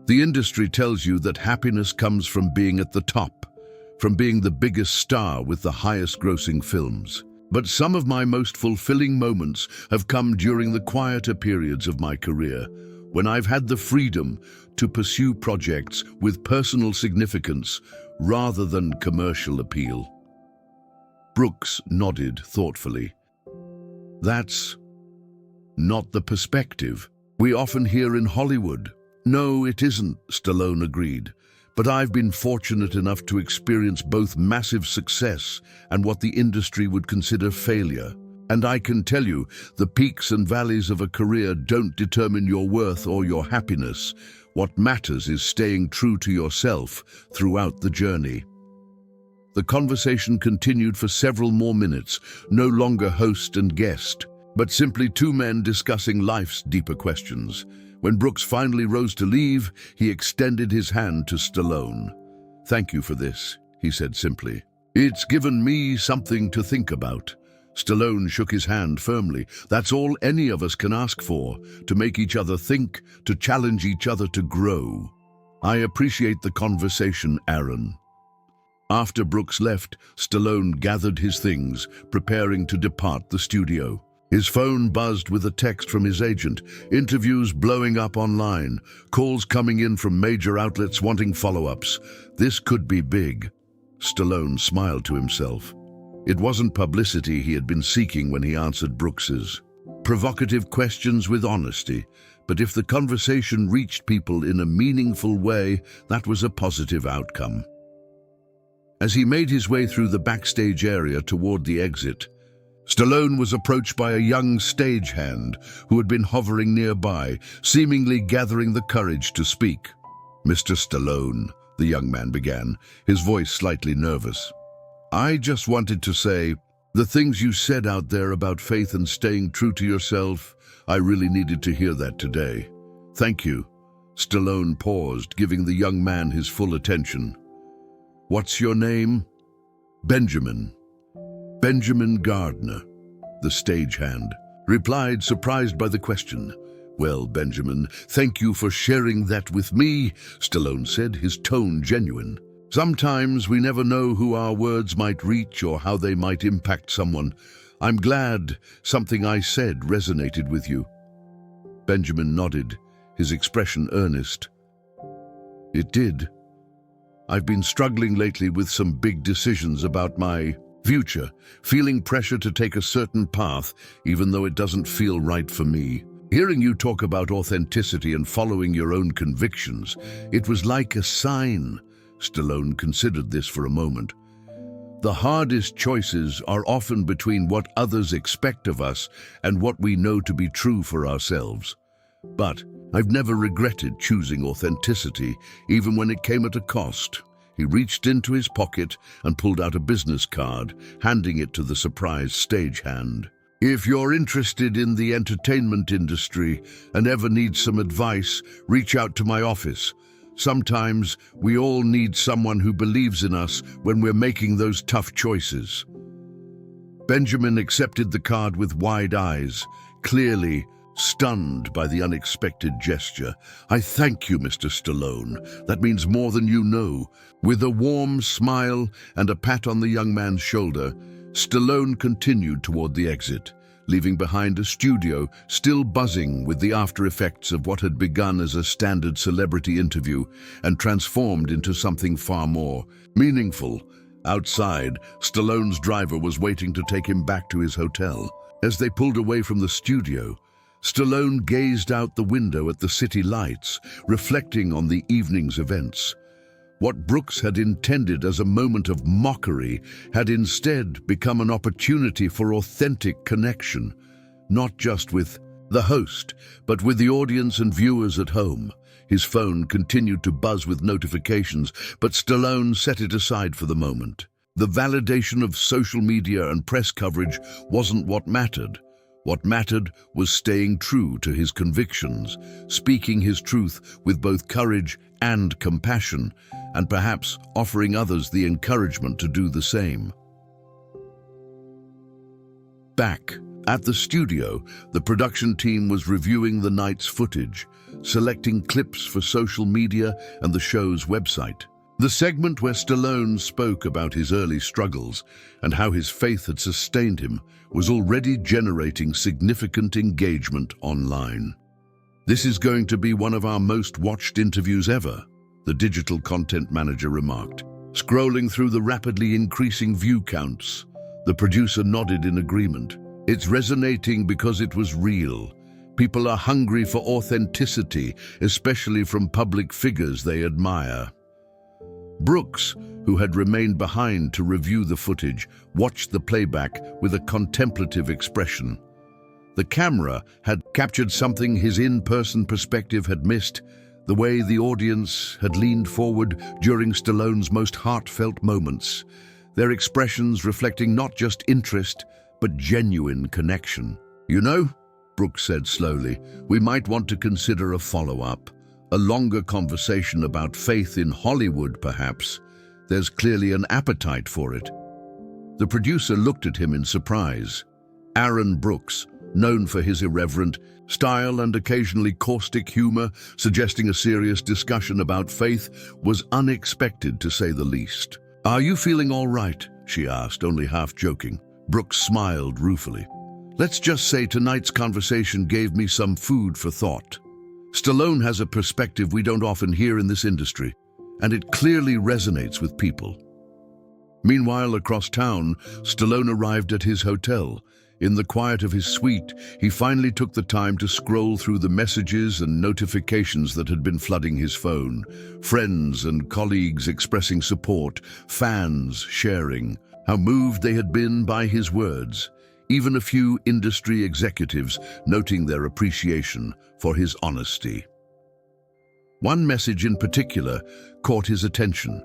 The industry tells you that happiness comes from being at the top, from being the biggest star with the highest grossing films. But some of my most fulfilling moments have come during the quieter periods of my career, when I've had the freedom to pursue projects with personal significance rather than commercial appeal." Brooks nodded thoughtfully. "That's not the perspective we often hear in Hollywood." "No, it isn't," Stallone agreed. "But I've been fortunate enough to experience both massive success and what the industry would consider failure. And I can tell you, the peaks and valleys of a career don't determine your worth or your happiness. What matters is staying true to yourself throughout the journey." The conversation continued for several more minutes, no longer host and guest, but simply two men discussing life's deeper questions. When Brooks finally rose to leave, he extended his hand to Stallone. "Thank you for this," he said simply. "It's given me something to think about." Stallone shook his hand firmly. "That's all any of us can ask for, to make each other think, to challenge each other to grow." "I appreciate the conversation, Aaron." After Brooks left, Stallone gathered his things, preparing to depart the studio. His phone buzzed with a text from his agent, interviews blowing up online, calls coming in from major outlets wanting follow-ups. This could be big. Stallone smiled to himself. It wasn't publicity he had been seeking when he answered Brooks's provocative questions with honesty, but if the conversation reached people in a meaningful way, that was a positive outcome. As he made his way through the backstage area toward the exit, Stallone was approached by a young stagehand who had been hovering nearby, seemingly gathering the courage to speak. "Mr. Stallone," the young man began, his voice slightly nervous. I just wanted to say, the things you said out there about faith and staying true to yourself, I really needed to hear that today. Thank you. Stallone paused, giving the young man his full attention. What's your name? Benjamin. Benjamin Gardner, the stagehand replied, surprised by the question. Well, Benjamin, thank you for sharing that with me, Stallone said, his tone genuine. Sometimes we never know who our words might reach or how they might impact someone. I'm glad something I said resonated with you. Benjamin nodded, his expression earnest. It did. I've been struggling lately with some big decisions about my future, feeling pressure to take a certain path, even though it doesn't feel right for me. Hearing you talk about authenticity and following your own convictions, it was like a sign. Stallone considered this for a moment. The hardest choices are often between what others expect of us and what we know to be true for ourselves. But I've never regretted choosing authenticity, even when it came at a cost. He reached into his pocket and pulled out a business card, handing it to the surprised stagehand. If you're interested in the entertainment industry and ever need some advice, reach out to my office. Sometimes we all need someone who believes in us when we're making those tough choices. Benjamin accepted the card with wide eyes, clearly stunned by the unexpected gesture. I thank you, Mr. Stallone. That means more than you know. With a warm smile and a pat on the young man's shoulder, Stallone continued toward the exit, leaving behind a studio still buzzing with the after effects of what had begun as a standard celebrity interview and transformed into something far more meaningful. Outside, Stallone's driver was waiting to take him back to his hotel. As they pulled away from the studio, Stallone gazed out the window at the city lights, reflecting on the evening's events. What Brooks had intended as a moment of mockery had instead become an opportunity for authentic connection, not just with the host, but with the audience and viewers at home. His phone continued to buzz with notifications, but Stallone set it aside for the moment. The validation of social media and press coverage wasn't what mattered. What mattered was staying true to his convictions, speaking his truth with both courage and compassion, and perhaps offering others the encouragement to do the same. Back at the studio, the production team was reviewing the night's footage, selecting clips for social media and the show's website. The segment where Stallone spoke about his early struggles and how his faith had sustained him was already generating significant engagement online. This is going to be one of our most watched interviews ever, the digital content manager remarked. Scrolling through the rapidly increasing view counts, the producer nodded in agreement. It's resonating because it was real. People are hungry for authenticity, especially from public figures they admire. Brooks, who had remained behind to review the footage, watched the playback with a contemplative expression. The camera had captured something his in-person perspective had missed, the way the audience had leaned forward during Stallone's most heartfelt moments, their expressions reflecting not just interest, but genuine connection. You know, Brooks said slowly, we might want to consider a follow-up. A longer conversation about faith in Hollywood, perhaps. There's clearly an appetite for it. The producer looked at him in surprise. Aaron Brooks, known for his irreverent style and occasionally caustic humor, suggesting a serious discussion about faith, was unexpected to say the least. Are you feeling all right? She asked, only half joking. Brooks smiled ruefully. Let's just say tonight's conversation gave me some food for thought. Stallone has a perspective we don't often hear in this industry, and it clearly resonates with people. Meanwhile, across town, Stallone arrived at his hotel. In the quiet of his suite, he finally took the time to scroll through the messages and notifications that had been flooding his phone. Friends and colleagues expressing support, fans sharing how moved they had been by his words. Even a few industry executives noting their appreciation for his honesty. One message in particular caught his attention,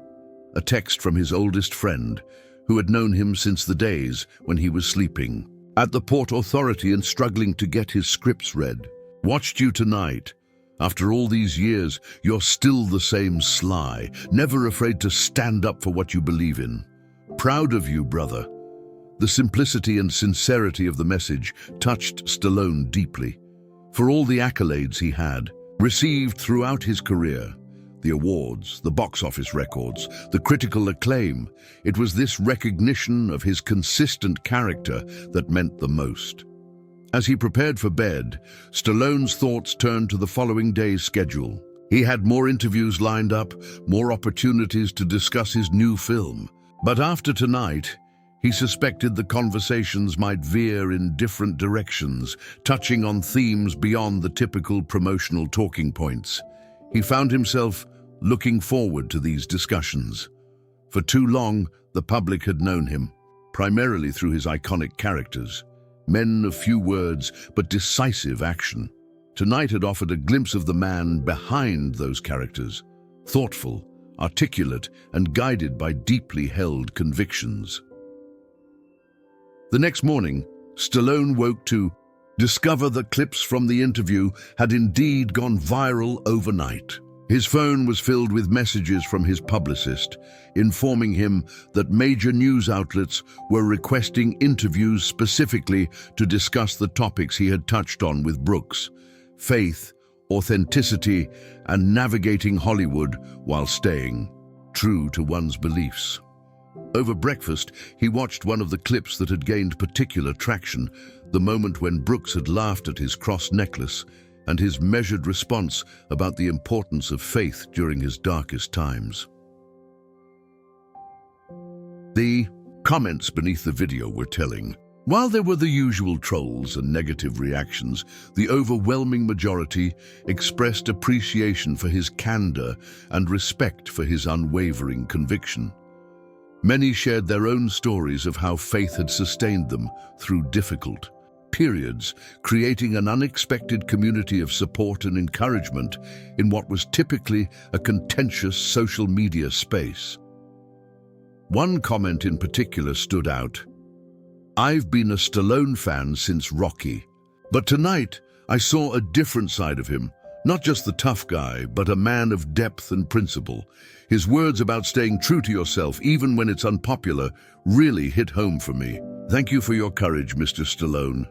a text from his oldest friend, who had known him since the days when he was sleeping at the Port Authority and struggling to get his scripts read. Watched you tonight. After all these years, you're still the same sly, never afraid to stand up for what you believe in. Proud of you, brother. The simplicity and sincerity of the message touched Stallone deeply. For all the accolades he had received throughout his career, the awards, the box office records, the critical acclaim, it was this recognition of his consistent character that meant the most. As he prepared for bed, Stallone's thoughts turned to the following day's schedule. He had more interviews lined up, more opportunities to discuss his new film. But after tonight, he suspected the conversations might veer in different directions, touching on themes beyond the typical promotional talking points. He found himself looking forward to these discussions. For too long, the public had known him, primarily through his iconic characters, men of few words but decisive action. Tonight had offered a glimpse of the man behind those characters, thoughtful, articulate, and guided by deeply held convictions. The next morning, Stallone woke to discover that clips from the interview had indeed gone viral overnight. His phone was filled with messages from his publicist, informing him that major news outlets were requesting interviews specifically to discuss the topics he had touched on with Brooks: faith, authenticity, and navigating Hollywood while staying true to one's beliefs. Over breakfast, he watched one of the clips that had gained particular traction, the moment when Brooks had laughed at his cross necklace and his measured response about the importance of faith during his darkest times. The comments beneath the video were telling. While there were the usual trolls and negative reactions, the overwhelming majority expressed appreciation for his candor and respect for his unwavering conviction. Many shared their own stories of how faith had sustained them through difficult periods, creating an unexpected community of support and encouragement in what was typically a contentious social media space. One comment in particular stood out. "I've been a Stallone fan since Rocky, but tonight I saw a different side of him. Not just the tough guy, but a man of depth and principle. His words about staying true to yourself, even when it's unpopular, really hit home for me. Thank you for your courage, Mr. Stallone."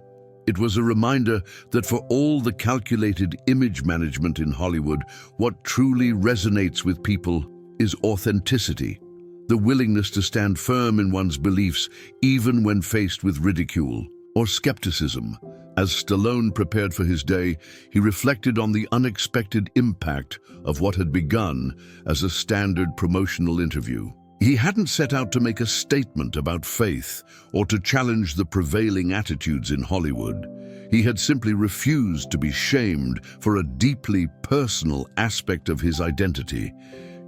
It was a reminder that for all the calculated image management in Hollywood, what truly resonates with people is authenticity, the willingness to stand firm in one's beliefs even when faced with ridicule or skepticism. As Stallone prepared for his day, he reflected on the unexpected impact of what had begun as a standard promotional interview. He hadn't set out to make a statement about faith or to challenge the prevailing attitudes in Hollywood. He had simply refused to be shamed for a deeply personal aspect of his identity.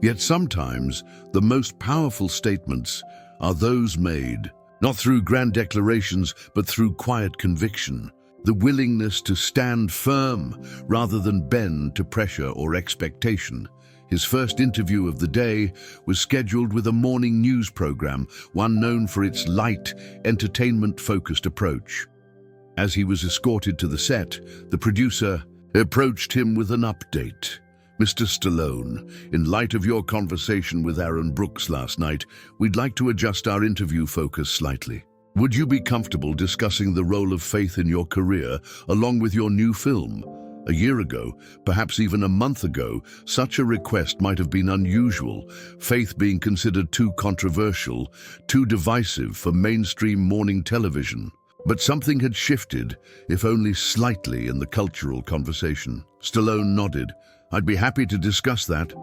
Yet sometimes the most powerful statements are those made, not through grand declarations, but through quiet conviction. The willingness to stand firm rather than bend to pressure or expectation. His first interview of the day was scheduled with a morning news program, one known for its light, entertainment-focused approach. As he was escorted to the set, the producer approached him with an update. "Mr. Stallone, in light of your conversation with Aaron Brooks last night, we'd like to adjust our interview focus slightly. Would you be comfortable discussing the role of faith in your career along with your new film? A year ago, perhaps even a month ago, such a request might have been unusual, faith being considered too controversial, too divisive for mainstream morning television. But something had shifted, if only slightly, in the cultural conversation." Stallone nodded. "I'd be happy to discuss that,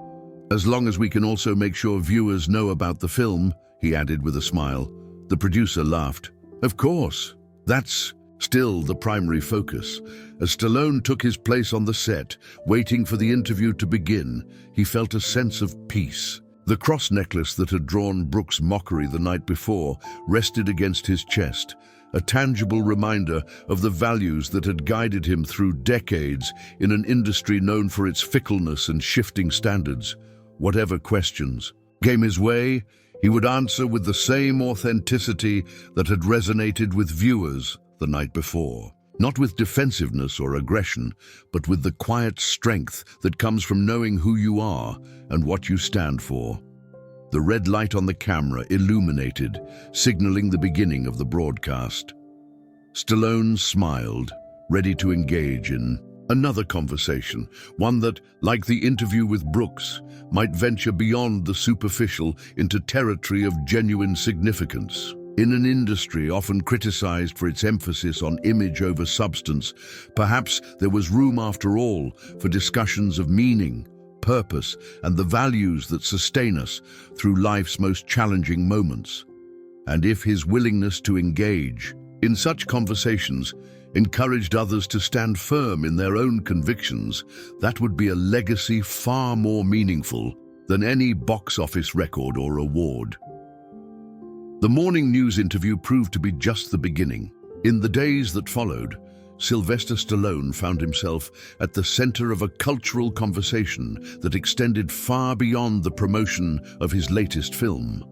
as long as we can also make sure viewers know about the film," he added with a smile. The producer laughed. "Of course, that's still the primary focus." As Stallone took his place on the set, waiting for the interview to begin, he felt a sense of peace. The cross necklace that had drawn Brooks' mockery the night before rested against his chest, a tangible reminder of the values that had guided him through decades in an industry known for its fickleness and shifting standards. Whatever questions came his way, He would answer with the same authenticity that had resonated with viewers the night before. Not with defensiveness or aggression, but with the quiet strength that comes from knowing who you are and what you stand for. The red light on the camera illuminated, signaling the beginning of the broadcast. Stallone smiled, ready to engage in another conversation, one that, like the interview with Brooks, might venture beyond the superficial into territory of genuine significance. In an industry often criticized for its emphasis on image over substance, perhaps there was room after all for discussions of meaning, purpose, and the values that sustain us through life's most challenging moments. And if his willingness to engage in such conversations encouraged others to stand firm in their own convictions, that would be a legacy far more meaningful than any box office record or award. The morning news interview proved to be just the beginning. In the days that followed, Sylvester Stallone found himself at the center of a cultural conversation that extended far beyond the promotion of his latest film.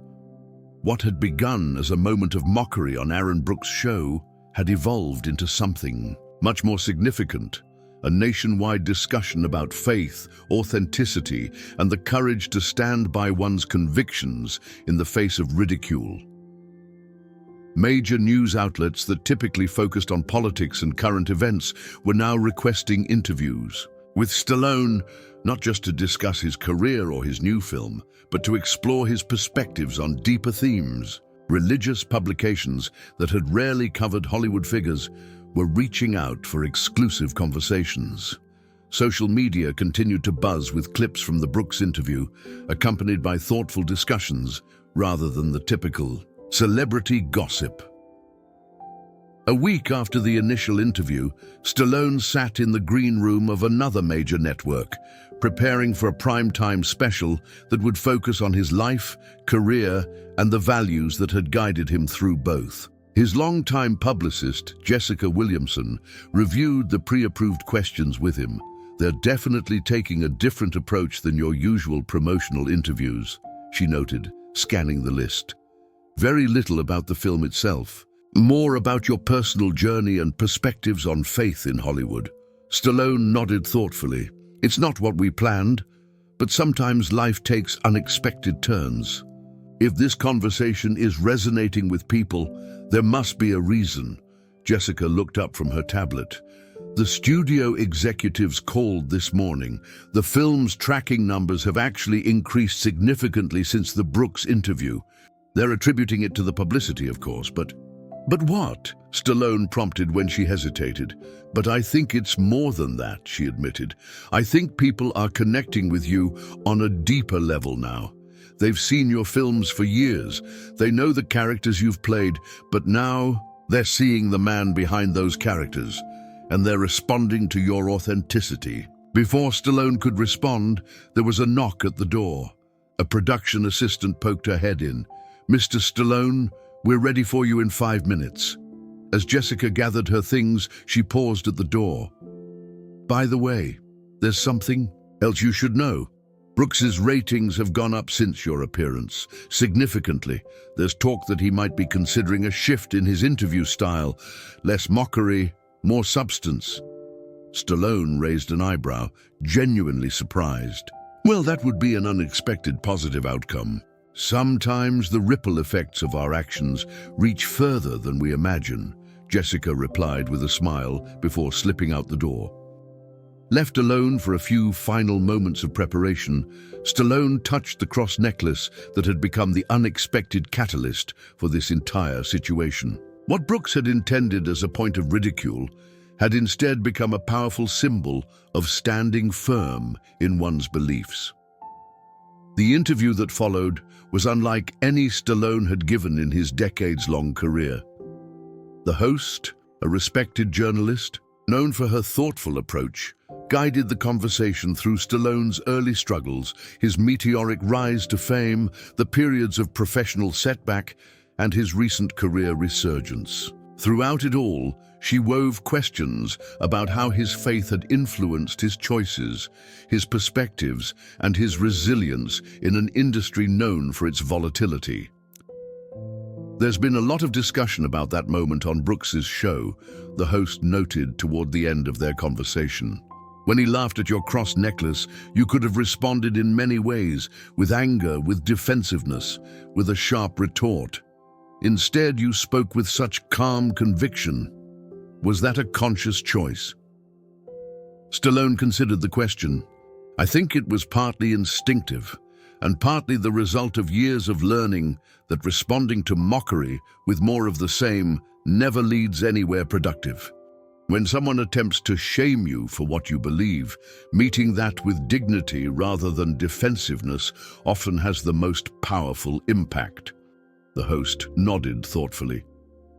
What had begun as a moment of mockery on Aaron Brooks' show had evolved into something much more significant, a nationwide discussion about faith, authenticity, and the courage to stand by one's convictions in the face of ridicule. Major news outlets that typically focused on politics and current events were now requesting interviews with Stallone, not just to discuss his career or his new film, but to explore his perspectives on deeper themes. Religious publications that had rarely covered Hollywood figures were reaching out for exclusive conversations. Social media continued to buzz with clips from the Brooks interview, accompanied by thoughtful discussions rather than the typical celebrity gossip. A week after the initial interview, Stallone sat in the green room of another major network, preparing for a primetime special that would focus on his life, career, and the values that had guided him through both. His longtime publicist, Jessica Williamson, reviewed the pre-approved questions with him. "They're definitely taking a different approach than your usual promotional interviews," she noted, scanning the list. "Very little about the film itself. More about your personal journey and perspectives on faith in Hollywood." Stallone nodded thoughtfully. "It's not what we planned, but sometimes life takes unexpected turns. If this conversation is resonating with people, there must be a reason." Jessica looked up from her tablet. "The studio executives called this morning. The film's tracking numbers have actually increased significantly since the Brooks interview. They're attributing it to the publicity, of course, but what?" Stallone prompted when she hesitated. "But I think it's more than that," she admitted. "I think people are connecting with you on a deeper level now. They've seen your films for years. They know the characters you've played, but now they're seeing the man behind those characters, and they're responding to your authenticity." Before Stallone could respond, there was a knock at the door. A production assistant poked her head in. "Mr. Stallone, we're ready for you in 5 minutes." As Jessica gathered her things, she paused at the door. "By the way, there's something else you should know. Brooks's ratings have gone up since your appearance, significantly. There's talk that he might be considering a shift in his interview style, less mockery, more substance." Stallone raised an eyebrow, genuinely surprised. "Well, that would be an unexpected positive outcome. Sometimes the ripple effects of our actions reach further than we imagine," Jessica replied with a smile before slipping out the door. Left alone for a few final moments of preparation, Stallone touched the cross necklace that had become the unexpected catalyst for this entire situation. What Brooks had intended as a point of ridicule had instead become a powerful symbol of standing firm in one's beliefs. The interview that followed was unlike any Stallone had given in his decades-long career. The host, a respected journalist, known for her thoughtful approach, guided the conversation through Stallone's early struggles, his meteoric rise to fame, the periods of professional setback, and his recent career resurgence. Throughout it all, she wove questions about how his faith had influenced his choices, his perspectives, and his resilience in an industry known for its volatility. There's been a lot of discussion about that moment on Brooks's show, the host noted toward the end of their conversation. When he laughed at your cross necklace, you could have responded in many ways, with anger, with defensiveness, with a sharp retort. Instead, you spoke with such calm conviction. Was that a conscious choice? Stallone considered the question. I think it was partly instinctive, and partly the result of years of learning that responding to mockery with more of the same never leads anywhere productive. When someone attempts to shame you for what you believe, meeting that with dignity rather than defensiveness often has the most powerful impact. The host nodded thoughtfully.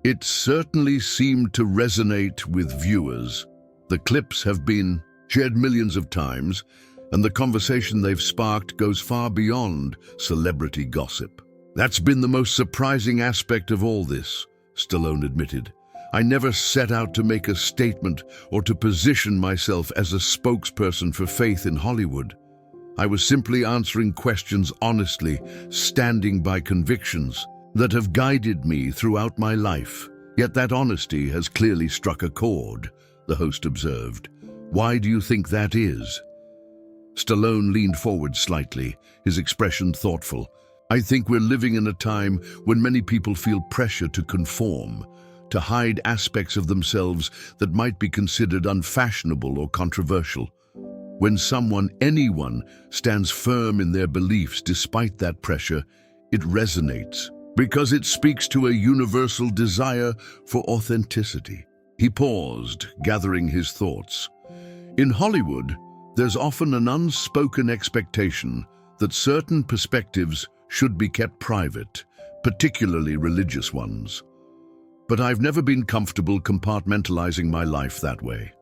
It certainly seemed to resonate with viewers. The clips have been shared millions of times, and the conversation they've sparked goes far beyond celebrity gossip. That's been the most surprising aspect of all this, Stallone admitted. I never set out to make a statement or to position myself as a spokesperson for faith in Hollywood. I was simply answering questions honestly, standing by convictions that have guided me throughout my life. Yet that honesty has clearly struck a chord, the host observed. Why do you think that is? Stallone leaned forward slightly, his expression thoughtful. I think we're living in a time when many people feel pressure to conform, to hide aspects of themselves that might be considered unfashionable or controversial. When anyone, stands firm in their beliefs despite that pressure, it resonates, because it speaks to a universal desire for authenticity. He paused, gathering his thoughts. In Hollywood, there's often an unspoken expectation that certain perspectives should be kept private, particularly religious ones. But I've never been comfortable compartmentalizing my life that way.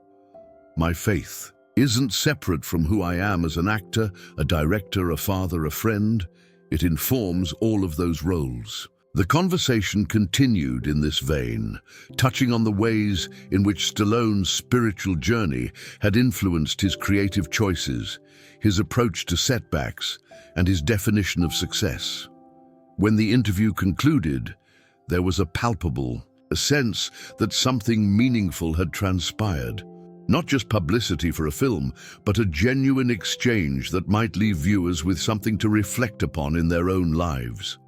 My faith isn't separate from who I am as an actor, a director, a father, a friend. It informs all of those roles. The conversation continued in this vein, touching on the ways in which Stallone's spiritual journey had influenced his creative choices, his approach to setbacks, and his definition of success. When the interview concluded, there was a sense that something meaningful had transpired. Not just publicity for a film, but a genuine exchange that might leave viewers with something to reflect upon in their own lives.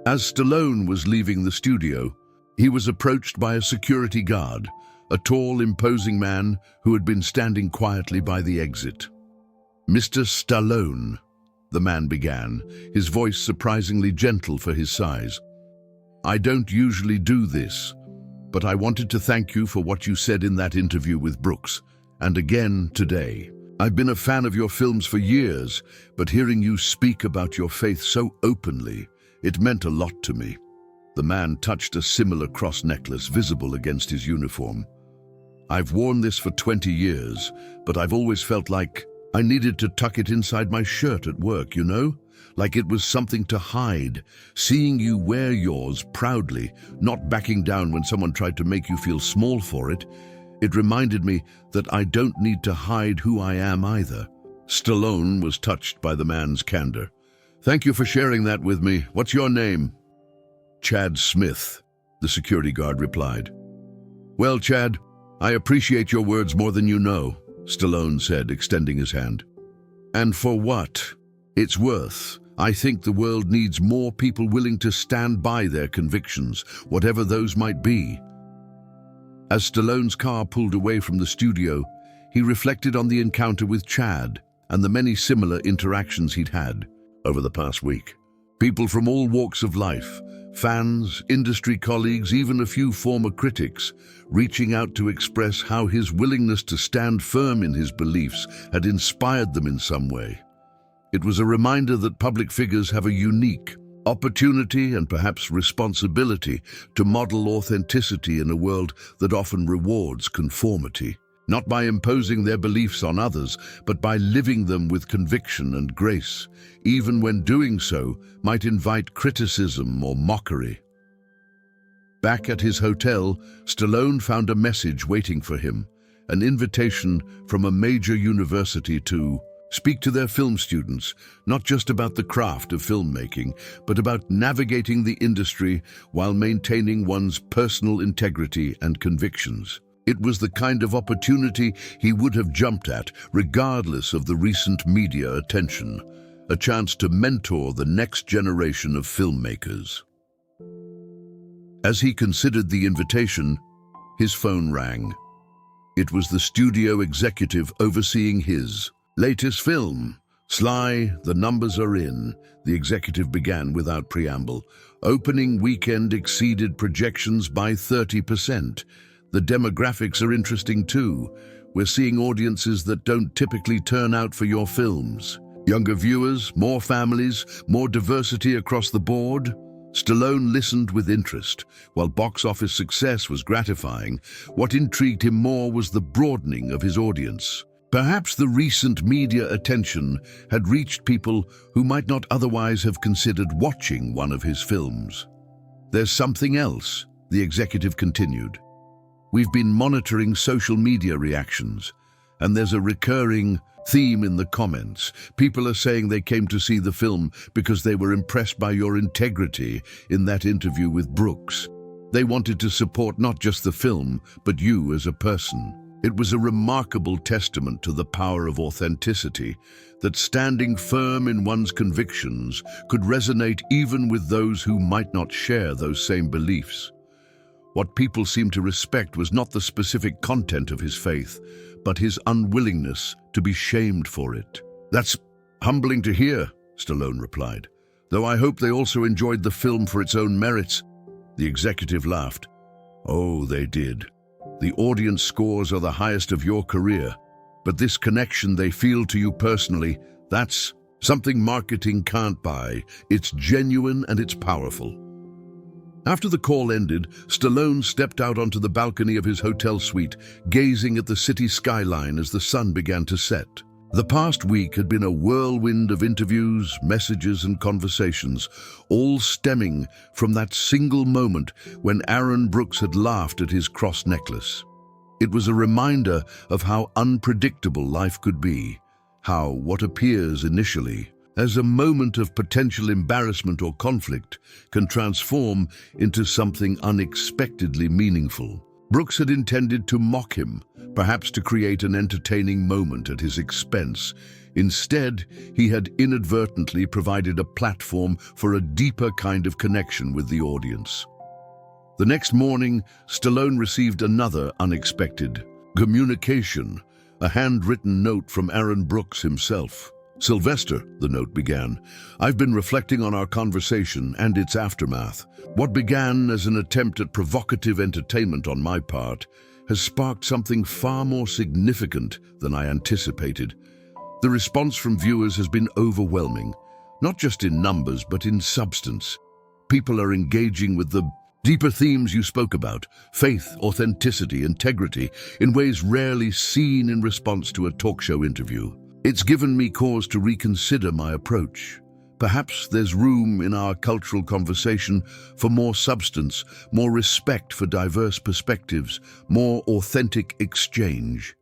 As Stallone was leaving the studio, he was approached by a security guard, a tall, imposing man who had been standing quietly by the exit. "Mr. Stallone," the man began, his voice surprisingly gentle for his size. "I don't usually do this, but I wanted to thank you for what you said in that interview with Brooks, and again today. I've been a fan of your films for years, but hearing you speak about your faith so openly, it meant a lot to me." The man touched a similar cross necklace visible against his uniform. "I've worn this for 20 years, but I've always felt like I needed to tuck it inside my shirt at work, you know? Like it was something to hide. Seeing you wear yours proudly, not backing down when someone tried to make you feel small for it, it reminded me that I don't need to hide who I am either." Stallone was touched by the man's candor. "Thank you for sharing that with me. What's your name?" "Chad Smith," the security guard replied. "Well, Chad, I appreciate your words more than you know," Stallone said, extending his hand. "And for what it's worth, I think the world needs more people willing to stand by their convictions, whatever those might be." As Stallone's car pulled away from the studio, he reflected on the encounter with Chad and the many similar interactions he'd had over the past week. People from all walks of life, fans, industry colleagues, even a few former critics, reaching out to express how his willingness to stand firm in his beliefs had inspired them in some way. It was a reminder that public figures have a unique opportunity and perhaps responsibility to model authenticity in a world that often rewards conformity, not by imposing their beliefs on others, but by living them with conviction and grace, even when doing so might invite criticism or mockery. Back at his hotel, Stallone found a message waiting for him, an invitation from a major university to speak to their film students, not just about the craft of filmmaking, but about navigating the industry while maintaining one's personal integrity and convictions. It was the kind of opportunity he would have jumped at, regardless of the recent media attention, a chance to mentor the next generation of filmmakers. As he considered the invitation, his phone rang. It was the studio executive overseeing his latest film. "Sly, the numbers are in," the executive began without preamble. "Opening weekend exceeded projections by 30%. The demographics are interesting too. We're seeing audiences that don't typically turn out for your films. Younger viewers, more families, more diversity across the board." Stallone listened with interest. While box office success was gratifying, what intrigued him more was the broadening of his audience. Perhaps the recent media attention had reached people who might not otherwise have considered watching one of his films. "There's something else," the executive continued. "We've been monitoring social media reactions, and there's a recurring theme in the comments. People are saying they came to see the film because they were impressed by your integrity in that interview with Brooks. They wanted to support not just the film, but you as a person." It was a remarkable testament to the power of authenticity, that standing firm in one's convictions could resonate even with those who might not share those same beliefs. What people seemed to respect was not the specific content of his faith, but his unwillingness to be shamed for it. "That's humbling to hear," Stallone replied, "though I hope they also enjoyed the film for its own merits." The executive laughed. "Oh, they did. The audience scores are the highest of your career, but this connection they feel to you personally, that's something marketing can't buy. It's genuine and it's powerful." After the call ended, Stallone stepped out onto the balcony of his hotel suite, gazing at the city skyline as the sun began to set. The past week had been a whirlwind of interviews, messages, and conversations, all stemming from that single moment when Aaron Brooks had laughed at his cross necklace. It was a reminder of how unpredictable life could be, how what appears initially as a moment of potential embarrassment or conflict can transform into something unexpectedly meaningful. Brooks had intended to mock him, perhaps to create an entertaining moment at his expense. Instead, he had inadvertently provided a platform for a deeper kind of connection with the audience. The next morning, Stallone received another unexpected communication, a handwritten note from Aaron Brooks himself. "Sylvester," the note began, "I've been reflecting on our conversation and its aftermath. What began as an attempt at provocative entertainment on my part has sparked something far more significant than I anticipated. The response from viewers has been overwhelming, not just in numbers but in substance. People are engaging with the deeper themes you spoke about, faith, authenticity, integrity, in ways rarely seen in response to a talk show interview. It's given me cause to reconsider my approach. Perhaps there's room in our cultural conversation for more substance, more respect for diverse perspectives, more authentic exchange.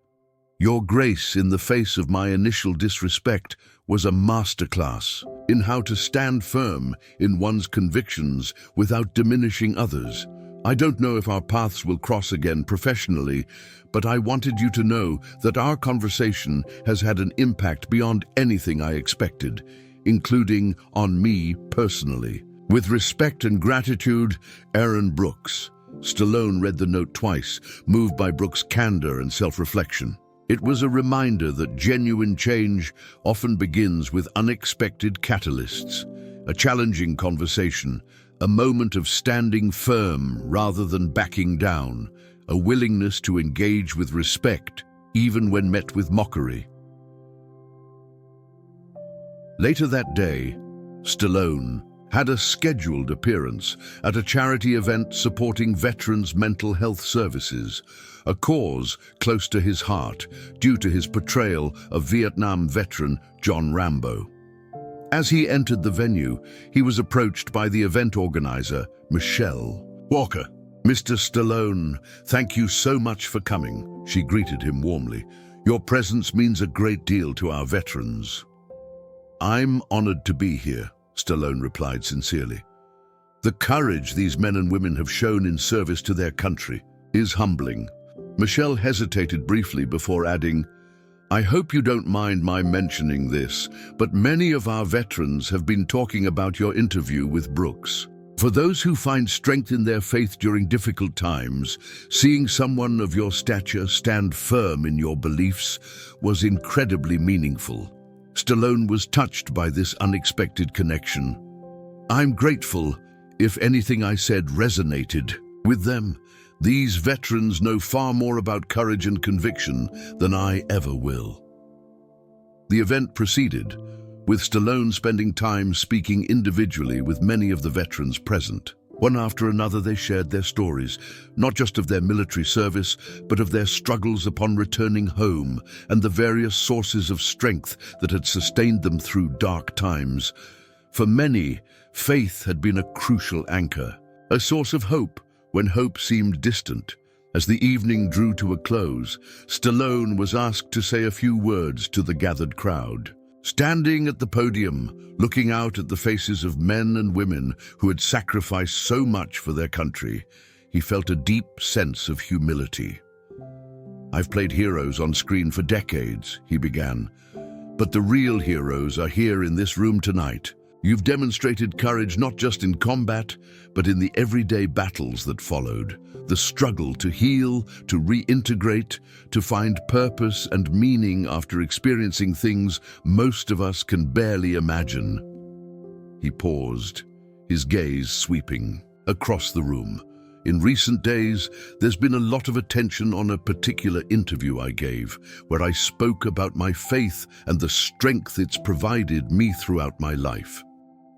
Your grace in the face of my initial disrespect was a masterclass in how to stand firm in one's convictions without diminishing others. I don't know if our paths will cross again professionally, but I wanted you to know that our conversation has had an impact beyond anything I expected, including on me personally. With respect and gratitude, Aaron Brooks." Stallone read the note twice, moved by Brooks' candor and self-reflection. It was a reminder that genuine change often begins with unexpected catalysts, a challenging conversation, a moment of standing firm rather than backing down, a willingness to engage with respect, even when met with mockery. Later that day, Stallone had a scheduled appearance at a charity event supporting veterans' mental health services, a cause close to his heart due to his portrayal of Vietnam veteran John Rambo. As he entered the venue, he was approached by the event organizer, Michelle. "Walker, "Mr. Stallone, thank you so much for coming," she greeted him warmly. "Your presence means a great deal to our veterans." "I'm honored to be here," Stallone replied sincerely. "The courage these men and women have shown in service to their country is humbling." Michelle hesitated briefly before adding, "I hope you don't mind my mentioning this, but many of our veterans have been talking about your interview with Brooks. For those who find strength in their faith during difficult times, seeing someone of your stature stand firm in your beliefs was incredibly meaningful." Stallone was touched by this unexpected connection. "I'm grateful if anything I said resonated with them. These veterans know far more about courage and conviction than I ever will." The event proceeded, with Stallone spending time speaking individually with many of the veterans present. One after another they shared their stories, not just of their military service, but of their struggles upon returning home and the various sources of strength that had sustained them through dark times. For many, faith had been a crucial anchor, a source of hope when hope seemed distant. As the evening drew to a close, Stallone was asked to say a few words to the gathered crowd. Standing at the podium, looking out at the faces of men and women who had sacrificed so much for their country, he felt a deep sense of humility. "I've played heroes on screen for decades," he began, "but the real heroes are here in this room tonight. You've demonstrated courage not just in combat, but in the everyday battles that followed. The struggle to heal, to reintegrate, to find purpose and meaning after experiencing things most of us can barely imagine." He paused, his gaze sweeping across the room. "In recent days, there's been a lot of attention on a particular interview I gave, where I spoke about my faith and the strength it's provided me throughout my life.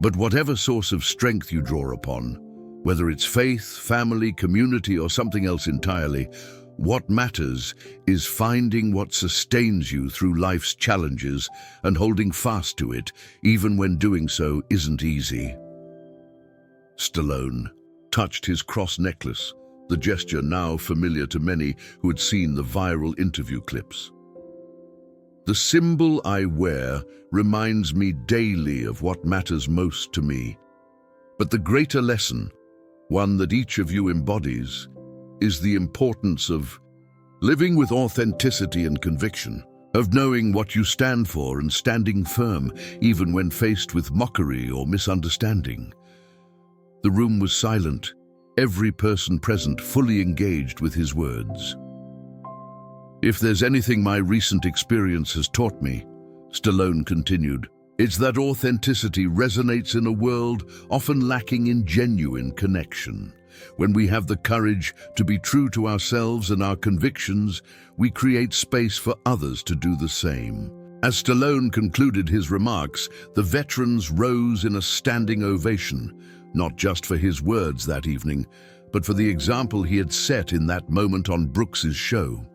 But whatever source of strength you draw upon, whether it's faith, family, community, or something else entirely, what matters is finding what sustains you through life's challenges and holding fast to it, even when doing so isn't easy." Stallone touched his cross necklace, the gesture now familiar to many who had seen the viral interview clips. "The symbol I wear reminds me daily of what matters most to me. But the greater lesson, one that each of you embodies, is the importance of living with authenticity and conviction, of knowing what you stand for and standing firm even when faced with mockery or misunderstanding." The room was silent, every person present fully engaged with his words. "If there's anything my recent experience has taught me," Stallone continued, "it's that authenticity resonates in a world often lacking in genuine connection. When we have the courage to be true to ourselves and our convictions, we create space for others to do the same." As Stallone concluded his remarks, the veterans rose in a standing ovation, not just for his words that evening, but for the example he had set in that moment on Brooks's show.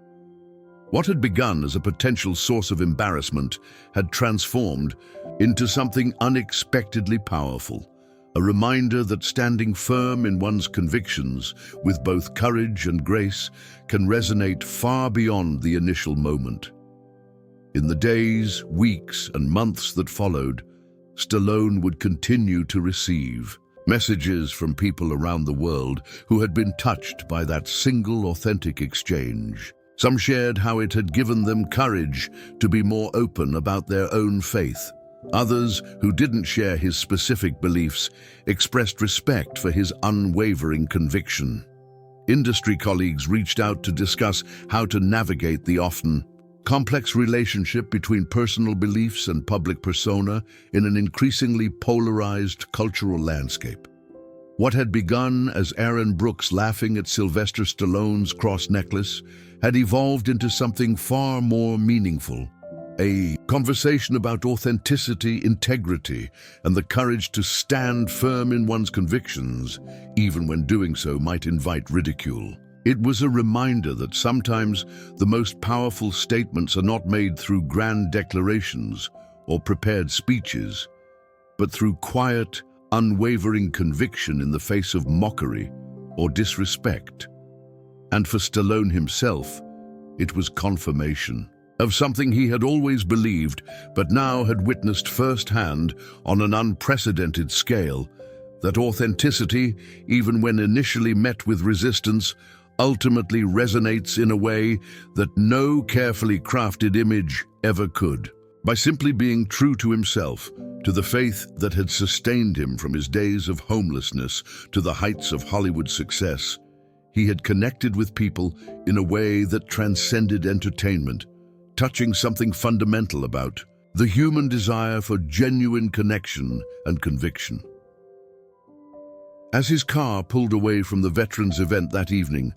What had begun as a potential source of embarrassment had transformed into something unexpectedly powerful, a reminder that standing firm in one's convictions with both courage and grace can resonate far beyond the initial moment. In the days, weeks, and months that followed, Stallone would continue to receive messages from people around the world who had been touched by that single authentic exchange. Some shared how it had given them courage to be more open about their own faith. Others, who didn't share his specific beliefs, expressed respect for his unwavering conviction. Industry colleagues reached out to discuss how to navigate the often complex relationship between personal beliefs and public persona in an increasingly polarized cultural landscape. What had begun as Aaron Brooks laughing at Sylvester Stallone's cross necklace had evolved into something far more meaningful. A conversation about authenticity, integrity, and the courage to stand firm in one's convictions, even when doing so might invite ridicule. It was a reminder that sometimes the most powerful statements are not made through grand declarations or prepared speeches, but through quiet, unwavering conviction in the face of mockery or disrespect. And for Stallone himself, it was confirmation of something he had always believed, but now had witnessed firsthand on an unprecedented scale, that authenticity, even when initially met with resistance, ultimately resonates in a way that no carefully crafted image ever could. By simply being true to himself, to the faith that had sustained him from his days of homelessness to the heights of Hollywood success, he had connected with people in a way that transcended entertainment, touching something fundamental about the human desire for genuine connection and conviction. As his car pulled away from the veterans event that evening,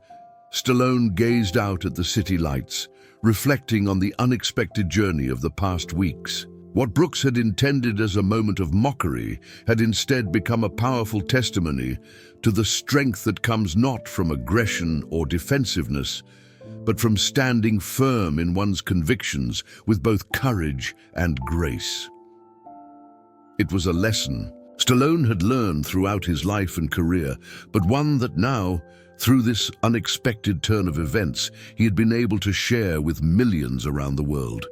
Stallone gazed out at the city lights, reflecting on the unexpected journey of the past weeks. What Brooks had intended as a moment of mockery had instead become a powerful testimony to the strength that comes not from aggression or defensiveness, but from standing firm in one's convictions with both courage and grace. It was a lesson Stallone had learned throughout his life and career, but one that now, through this unexpected turn of events, he had been able to share with millions around the world.